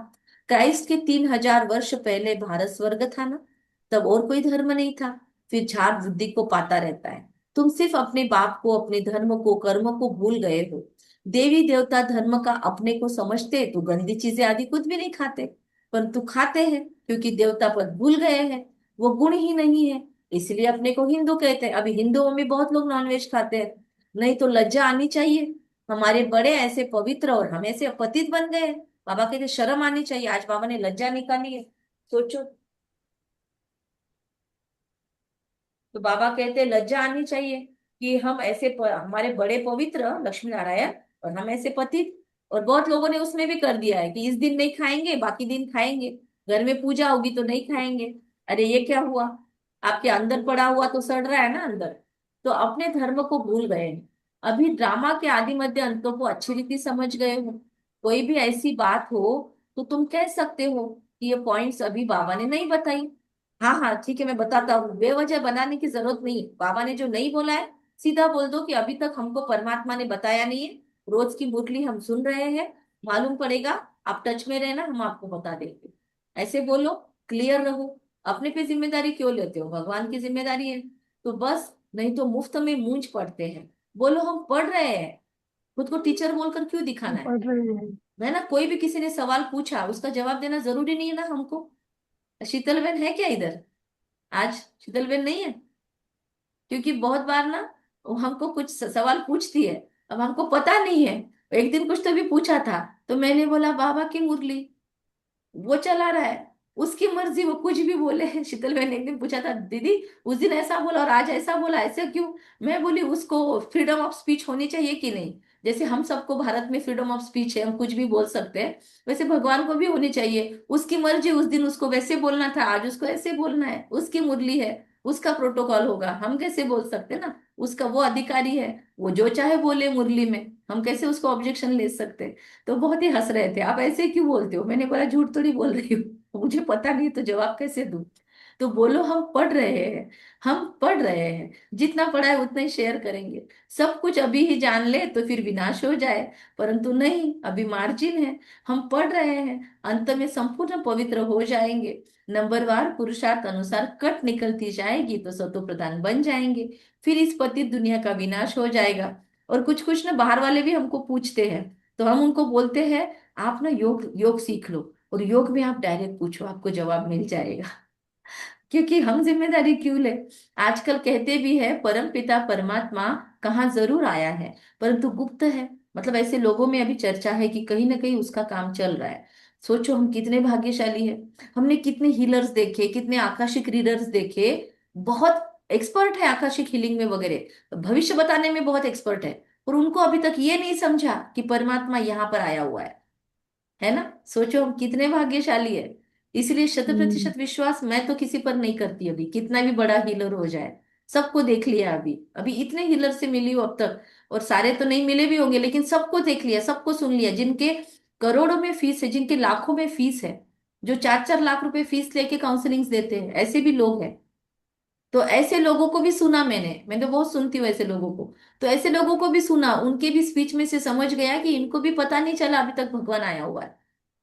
क्राइस्ट के 3000 वर्ष पहले भारत स्वर्ग था ना, तब और कोई धर्म नहीं था। फिर झाड़ बुद्धि को पाता रहता है। तुम सिर्फ अपने बाप को, अपने धर्म को, कर्म को भूल गए हो। देवी देवता धर्म का अपने को समझते तो गंदी चीजें आदि कुछ भी नहीं खाते, परंतु खाते हैं क्योंकि देवता पद भूल गए हैं, वो गुण ही नहीं है, इसलिए अपने को हिंदू कहते हैं। अभी हिंदुओं में बहुत लोग नॉनवेज खाते हैं। नहीं तो लज्जा आनी चाहिए, हमारे बड़े ऐसे पवित्र और हम ऐसे अपतित बन गए। बाबा कहते शर्म आनी चाहिए, आज बाबा ने लज्जा निकाली है, सोचो। तो बाबा कहते लज्जा आनी चाहिए कि हम ऐसे हमारे बड़े पवित्र लक्ष्मी नारायण और हम ऐसे पतित। और बहुत लोगों ने उसमें भी कर दिया है कि इस दिन नहीं खाएंगे बाकी दिन खाएंगे, घर में पूजा होगी तो नहीं खाएंगे। अरे ये क्या हुआ, आपके अंदर पड़ा हुआ तो सड़ रहा है ना अंदर। तो अपने धर्म को भूल गए हैं। अभी ड्रामा के आदि मध्य अंतों को अच्छी रीति समझ गए हो। कोई भी ऐसी बात हो तो तुम कह सकते हो कि ये पॉइंट्स अभी बाबा ने नहीं बताई। हाँ हाँ ठीक है मैं बताता हूँ, बेवजह बनाने की जरूरत नहीं है। बाबा ने जो नहीं बोला है सीधा बोल दो कि अभी तक हमको परमात्मा ने बताया नहीं है, रोज की मुरली हम सुन रहे हैं, मालूम पड़ेगा, आप टच में रहना हम आपको बता देंगे। ऐसे बोलो, क्लियर रहो। अपने पे जिम्मेदारी क्यों लेते हो, भगवान की जिम्मेदारी है तो बस, नहीं तो मुफ्त में मूंज पड़ते हैं। बोलो हम पढ़ रहे हैं, खुद को टीचर बोलकर क्यों दिखाना हम है। पढ़ रहे हैं। है ना, कोई भी किसी ने सवाल पूछा उसका जवाब देना जरूरी नहीं है ना हमको। शीतल बहन है क्या इधर? आज शीतल बहन नहीं है, क्योंकि बहुत बार ना वो हमको कुछ सवाल पूछती है, अब हमको पता नहीं है। एक दिन कुछ तो भी पूछा था, तो मैंने बोला बाबा की मुरली वो चला रहा है, उसकी मर्जी, वो कुछ भी बोले। शीतल बहन ने एक दिन पूछा था, दीदी उस दिन ऐसा बोला और आज ऐसा बोला, ऐसे क्यों? मैं बोली उसको फ्रीडम ऑफ स्पीच होनी चाहिए कि नहीं? जैसे हम सबको भारत में फ्रीडम ऑफ स्पीच है, हम कुछ भी बोल सकते हैं, वैसे भगवान को भी होनी चाहिए। उसकी मर्जी, उस दिन उसको वैसे बोलना था, आज उसको ऐसे बोलना है, उसकी मुरली है, उसका प्रोटोकॉल होगा, हम कैसे बोल सकते ना? उसका वो अधिकारी है, वो जो चाहे बोले मुरली में, हम कैसे उसको ऑब्जेक्शन ले सकते? तो बहुत ही हंस रहे थे, आप ऐसे क्यों बोलते हो? मैंने बोला झूठ थोड़ी बोल रही हूँ, मुझे पता नहीं तो जवाब कैसे दूं? तो बोलो हम पढ़ रहे हैं, हम पढ़ रहे हैं, जितना पढ़ा है उतना ही शेयर करेंगे। सब कुछ अभी ही जान ले तो फिर विनाश हो जाए, परंतु नहीं, अभी मार्जिन है। हम पढ़ रहे हैं, अंत में संपूर्ण पवित्र हो जाएंगे। नंबरवार पुरुषार्थ अनुसार कट निकलती जाएगी तो सतो प्रधान बन जाएंगे। फिर इस पतित दुनिया का विनाश हो जाएगा। और कुछ कुछ ना बाहर वाले भी हमको पूछते हैं, तो हम उनको बोलते हैं आप ना योग योग सीख लो, और योग में आप डायरेक्ट पूछो, आपको जवाब मिल जाएगा। क्योंकि हम जिम्मेदारी क्यों ले? आजकल कहते भी है परम पिता परमात्मा कहाँ जरूर आया है, परंतु गुप्त है। मतलब ऐसे लोगों में अभी चर्चा है कि कहीं ना कहीं उसका काम चल रहा है। सोचो हम कितने भाग्यशाली है। हमने कितने हीलर्स देखे, कितने आकाशिक रीडर्स देखे, बहुत एक्सपर्ट है आकाशिक हीलिंग में वगैरह, भविष्य बताने में बहुत एक्सपर्ट है, और उनको अभी तक ये नहीं समझा कि परमात्मा यहाँ पर आया हुआ है ना? सोचो हम कितने भाग्यशाली है। इसलिए शत हम्म। प्रतिशत विश्वास मैं तो किसी पर नहीं करती, अभी कितना भी बड़ा हीलर हो जाए। सबको देख लिया, अभी अभी इतने हीलर से मिली हूँ अब तक, और सारे तो नहीं मिले भी होंगे, लेकिन सबको देख लिया, सबको सुन लिया, जिनके करोड़ों में फीस है, जिनके लाखों में फीस है, जो 4 4 लाख रुपए फीस लेके काउंसलिंग देते हैं, ऐसे भी लोग हैं। तो ऐसे लोगों को भी सुना मैंने, मैं तो बहुत सुनती हूँ ऐसे लोगों को। तो ऐसे लोगों को भी सुना, उनके भी स्पीच में से समझ गया कि इनको भी पता नहीं चला अभी तक भगवान आया हुआ है।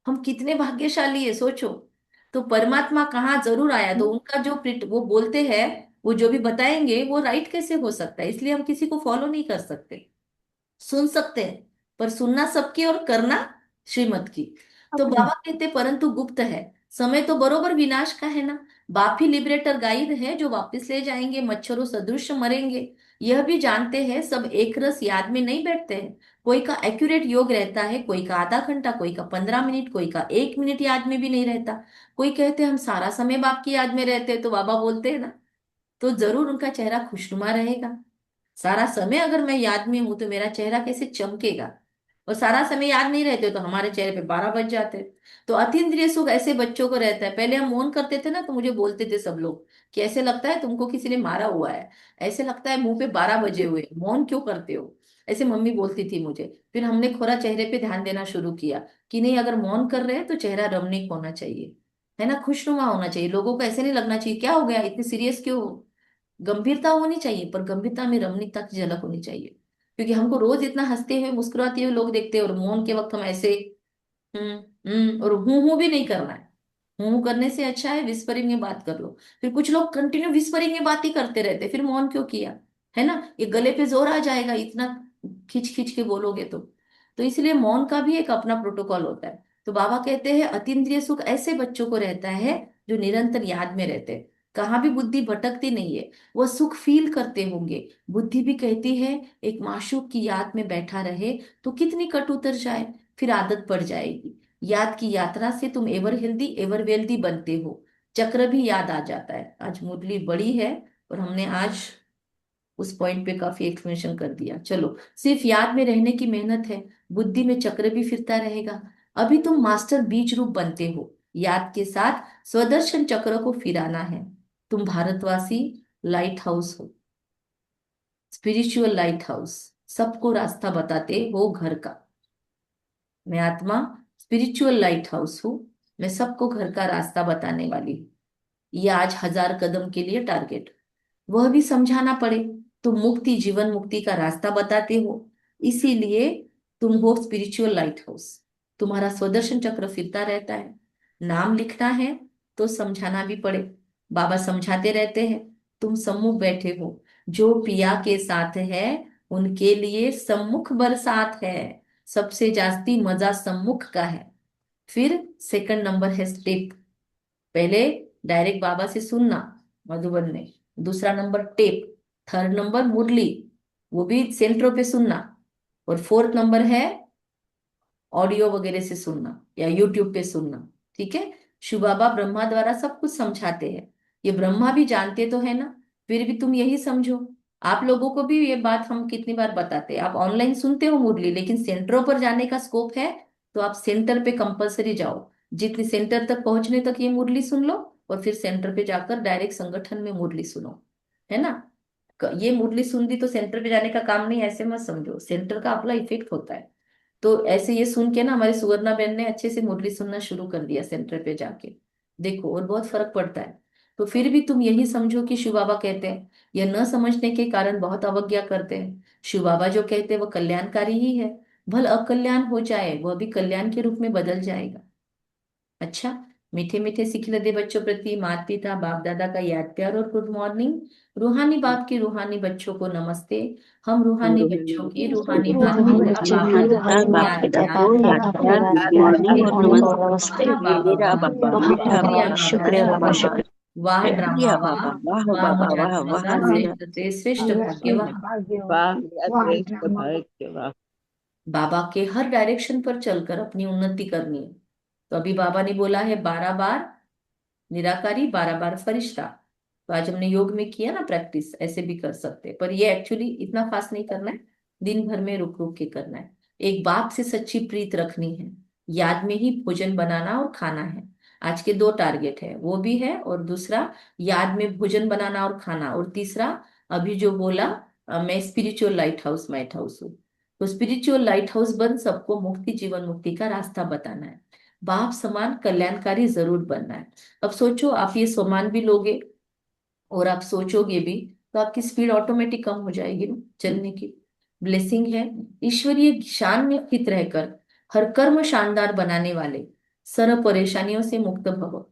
हम कितने भाग्यशाली है, सोचो। तो परमात्मा कहाँ जरूर आया, तो उनका जो वो बोलते हैं, वो जो भी बताएंगे वो राइट कैसे हो सकता है? इसलिए हम किसी को फॉलो नहीं कर सकते। सुन सकते हैं, पर सुनना सबकी और करना श्रीमत की। तो अपनी। बाबा कहते परंतु गुप्त है, समय तो बरोबर विनाश का है ना। बाप ही लिबरेटर गाइड है जो वापस ले जाएंगे, मच्छरों सदृश मरेंगे। यह भी जानते हैं सब एक रस याद में नहीं बैठते हैं। कोई का एक्यूरेट योग रहता है, कोई का आधा घंटा, कोई का 15 मिनट, कोई का 1 मिनट याद में भी नहीं रहता। कोई कहते हैं हम सारा समय बाप की याद में रहते हैं, तो बाबा बोलते हैं ना, तो जरूर उनका चेहरा खुशनुमा रहेगा। सारा समय अगर मैं याद में हूं तो मेरा चेहरा कैसे चमकेगा? और सारा समय याद नहीं रहते तो हमारे चेहरे पे 12 बज जाते हैं। तो अतीन्द्रिय सुख ऐसे बच्चों को रहता है। पहले हम मौन करते थे ना, तो मुझे बोलते थे सब लोग कि ऐसे लगता है तुमको किसी ने मारा हुआ है, ऐसे लगता है मुंह पे 12 बजे हुए, मौन क्यों करते हो? ऐसे मम्मी बोलती थी मुझे। फिर हमने थोड़ा चेहरे पे ध्यान देना शुरू किया कि नहीं, अगर मौन कर रहे हैं तो चेहरा रमणीक होना चाहिए, है ना, खुशनुमा होना चाहिए, लोगों को ऐसे नहीं लगना चाहिए क्या हो गया, इतनी सीरियस क्यों हो? गंभीरता होनी चाहिए, पर गंभीरता में रमणीकता की झलक होनी चाहिए। क्योंकि हमको रोज इतना हंसते हुए मुस्कुराते हुए लोग देखते हैं, और मौन के वक्त हम ऐसे और हूं भी नहीं करना है। हूं करने से अच्छा है विस्परिंग में बात कर लो। फिर कुछ लोग कंटिन्यू विस्परिंग में बात ही करते रहते, फिर मौन क्यों किया? है ना, ये गले पे जोर आ जाएगा इतना खिंच खिंच के बोलोगे तो इसलिए मौन का भी एक अपना प्रोटोकॉल होता है। तो बाबा कहते हैं अतीन्द्रिय सुख ऐसे बच्चों को रहता है जो निरंतर याद में रहते हैं, कहाँ भी बुद्धि भटकती नहीं है, वो सुख फील करते होंगे। बुद्धि भी कहती है एक माशूक की याद में बैठा रहे तो कितनी कट उतर जाए, फिर आदत पड़ जाएगी। याद की यात्रा से तुम एवर हेल्दी एवर वेल्दी बनते हो। चक्र भी याद आ जाता है। आज मुरली बड़ी है, और हमने आज उस पॉइंट पे काफी एक्सप्लेनेशन कर दिया। चलो, सिर्फ याद में रहने की मेहनत है, बुद्धि में चक्र भी फिरता रहेगा। अभी तुम मास्टर बीज रूप बनते हो, याद के साथ स्वदर्शन चक्र को फिराना है। तुम भारतवासी लाइट हाउस हो, स्पिरिचुअल लाइट हाउस, सबको रास्ता बताते हो घर का। मैं आत्मा स्पिरिचुअल लाइट हाउस हूँ, मैं सबको घर का रास्ता बताने वाली हूँ। ये आज 1000 कदम के लिए टारगेट, वह भी समझाना पड़े। तुम मुक्ति जीवन मुक्ति का रास्ता बताते हो, इसीलिए तुम हो स्पिरिचुअल लाइट हाउस। तुम्हारा स्वदर्शन चक्र फिरता रहता है। नाम लिखना है तो समझाना भी पड़े, बाबा समझाते रहते हैं। तुम सम्मुख बैठे हो, जो पिया के साथ है उनके लिए सम्मुख बरसात है। सबसे जास्ती मजा सम्मुख का है। फिर सेकंड नंबर है स्टेप। पहले डायरेक्ट बाबा से सुनना मधुबन में। दूसरा नंबर टेप। थर्ड नंबर मुरली, वो भी सेंटरों पे सुनना। और फोर्थ नंबर है ऑडियो वगैरह से सुनना या यूट्यूब पे सुनना। ठीक है। शिव बाबा ब्रह्मा द्वारा सब कुछ समझाते हैं, ये ब्रह्मा भी जानते तो है ना। फिर भी तुम यही समझो, आप लोगों को भी ये बात हम कितनी बार बताते हैं। आप ऑनलाइन सुनते हो मुरली, लेकिन सेंटरों पर जाने का स्कोप है तो आप सेंटर पे कंपलसरी जाओ। जितनी सेंटर तक पहुंचने तक ये मुरली सुन लो, और फिर सेंटर पे जाकर डायरेक्ट संगठन में मुरली सुनो, है ना। ये मुरली सुन दी तो सेंटर पे जाने का काम नहीं, ऐसे मत समझो, सेंटर का अपना इफेक्ट होता है। तो ऐसे ये सुन के ना हमारी सुवर्णा बहन ने अच्छे से मुरली सुनना शुरू कर दिया सेंटर पे जाके। देखो, और बहुत फर्क पड़ता है। तो फिर भी तुम यही समझो कि शिव बाबा कहते हैं, यह न समझने के कारण बहुत अवज्ञा करते हैं। शिव बाबा जो कहते हैं वो कल्याणकारी ही है। भल अकल्याण हो जाए, वह भी कल्याण के रूप में बदल जाएगा। अच्छा, मीठे मीठे सिखलदे बच्चों प्रति माता पिता बाप दादा का याद प्यार और गुड मॉर्निंग। रूहानी बाप की रूहानी बच्चों को नमस्ते। हम रूहानी बच्चों की रूहानी बाप रूहानी पिता बच्चों बाप की दादा रूहानी को माता याद पिता प्यार को गुड याद प्यार मॉर्निंग। गुड गुड मॉर्निंग और मॉर्निंग। नमस्ते। वाह बाबा वाह, वाह शुक्रिया वाह, बाबा शुक्रिया वाह बाबा, वाह। शुक्रिया। वाह ड्रामा वाह। वाह मुझात्मा का श्रेष्ठ से श्रेष्ठ भाग्य वाह। भाग्य वाह ड्रामा। बाबा के हर डायरेक्शन पर चलकर अपनी उन्नति करनी है। तो अभी बाबा ने बोला है 12 बार निराकारी, 12 बार फरिश्ता। तो आज हमने योग में किया ना प्रैक्टिस, ऐसे भी कर सकते हैं, पर ये एक्चुअली इतना फास्ट नहीं करना है, दिन भर में रुक रुक के करना है। एक बाप से सच्ची प्रीत रखनी है, याद में ही भोजन बनाना और खाना है। आज के 2 टारगेट है, वो भी है, और दूसरा याद में भोजन बनाना और खाना, और तीसरा अभी जो बोला, मैं spiritual light house might house हूँ। तो स्पिरिचुअल लाइट हाउस बन सबको मुक्ति, जीवन मुक्ति का रास्ता बताना है। बाप समान कल्याणकारी जरूर बनना है। अब सोचो, आप ये सामान भी लोगे और आप सोचोगे भी, तो आपकी स्पीड ऑटोमेटिक कम हो जाएगी ना चलने की। ब्लेसिंग है, ईश्वरीय शान में स्थित रहकर हर कर्म शानदार बनाने वाले, सर्व परेशानियों से मुक्त भव।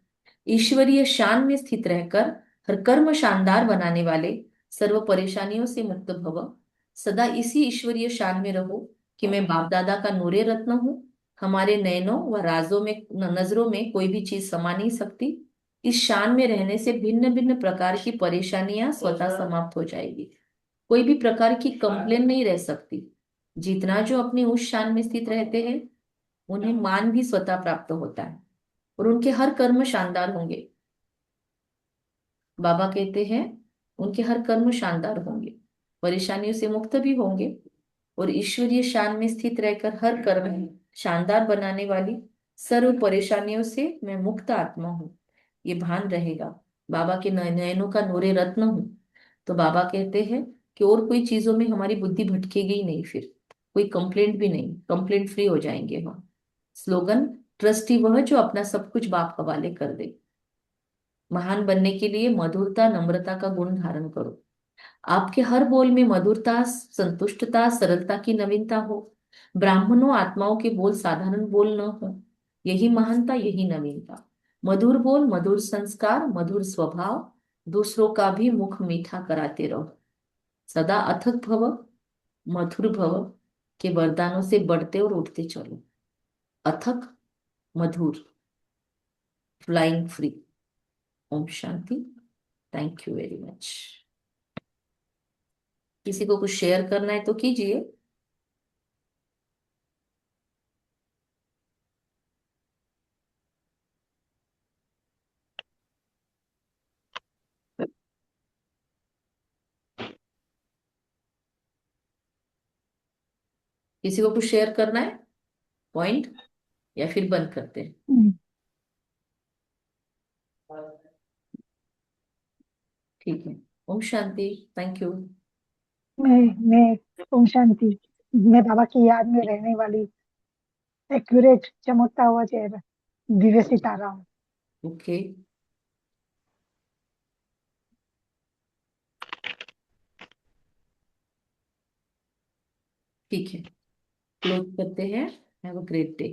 ईश्वरीय शान में स्थित रहकर हर कर्म शानदार बनाने वाले, सर्व परेशानियों से मुक्त भव। सदा इसी ईश्वरीय शान में रहो कि मैं बाप दादा का नूरे रत्न हूँ। हमारे नयनों व राजों में, नजरों में कोई भी चीज समा नहीं सकती। इस शान में रहने से भिन्न भिन्न प्रकार की परेशानियां स्वतः समाप्त हो जाएगी। कोई भी प्रकार की कंप्लेन नहीं रह सकती। जितना जो अपनी उस शान में स्थित रहते हैं, उन्हें मान भी स्वतः प्राप्त होता है, और उनके हर कर्म शानदार होंगे। बाबा कहते हैं उनके हर कर्म शानदार होंगे, परेशानियों से मुक्त भी होंगे, और ईश्वरीय शान में स्थित रहकर हर कर्म शानदार बनाने वाली, सर्व परेशानियों से मैं मुक्त आत्मा हूँ, ये भान रहेगा। बाबा के नयनों का नूरे रत्न हूँ। तो बाबा कहते हैं कि और कोई चीजों में हमारी बुद्धि भटकेगी ही नहीं, फिर कोई कंप्लेंट भी नहीं, कंप्लेंट फ्री हो जाएंगे हम। स्लोगन, ट्रस्टी वह जो अपना सब कुछ बाप हवाले कर दे। महान बनने के लिए मधुरता नम्रता का गुण धारण करो। आपके हर बोल में मधुरता, संतुष्टता, सरलता की नवीनता हो। ब्राह्मणों आत्माओं के बोल साधारण बोल न हो, यही महानता, यही नवीनता। मधुर बोल, मधुर संस्कार, मधुर स्वभाव, दूसरों का भी मुख मीठा कराते रहो। सदा अथक भव, मधुर भव के वरदानों से बढ़ते और उठते चलो। अथक, मधुर, फ्लाइंग फ्री। ओम शांति। Thank you very much. किसी को कुछ शेयर करना है तो कीजिए। किसी को कुछ शेयर करना है पॉइंट, या फिर बंद करते हैं। ठीक है। ओम शांति। Thank you. मैं ओम शांति। मैं बाबा की याद में रहने वाली एक्यूरेट चमकता हुआ चेहरा दिव्य सितारा हूँ। ओके, ठीक है, क्लोज करते हैं। Have a great day.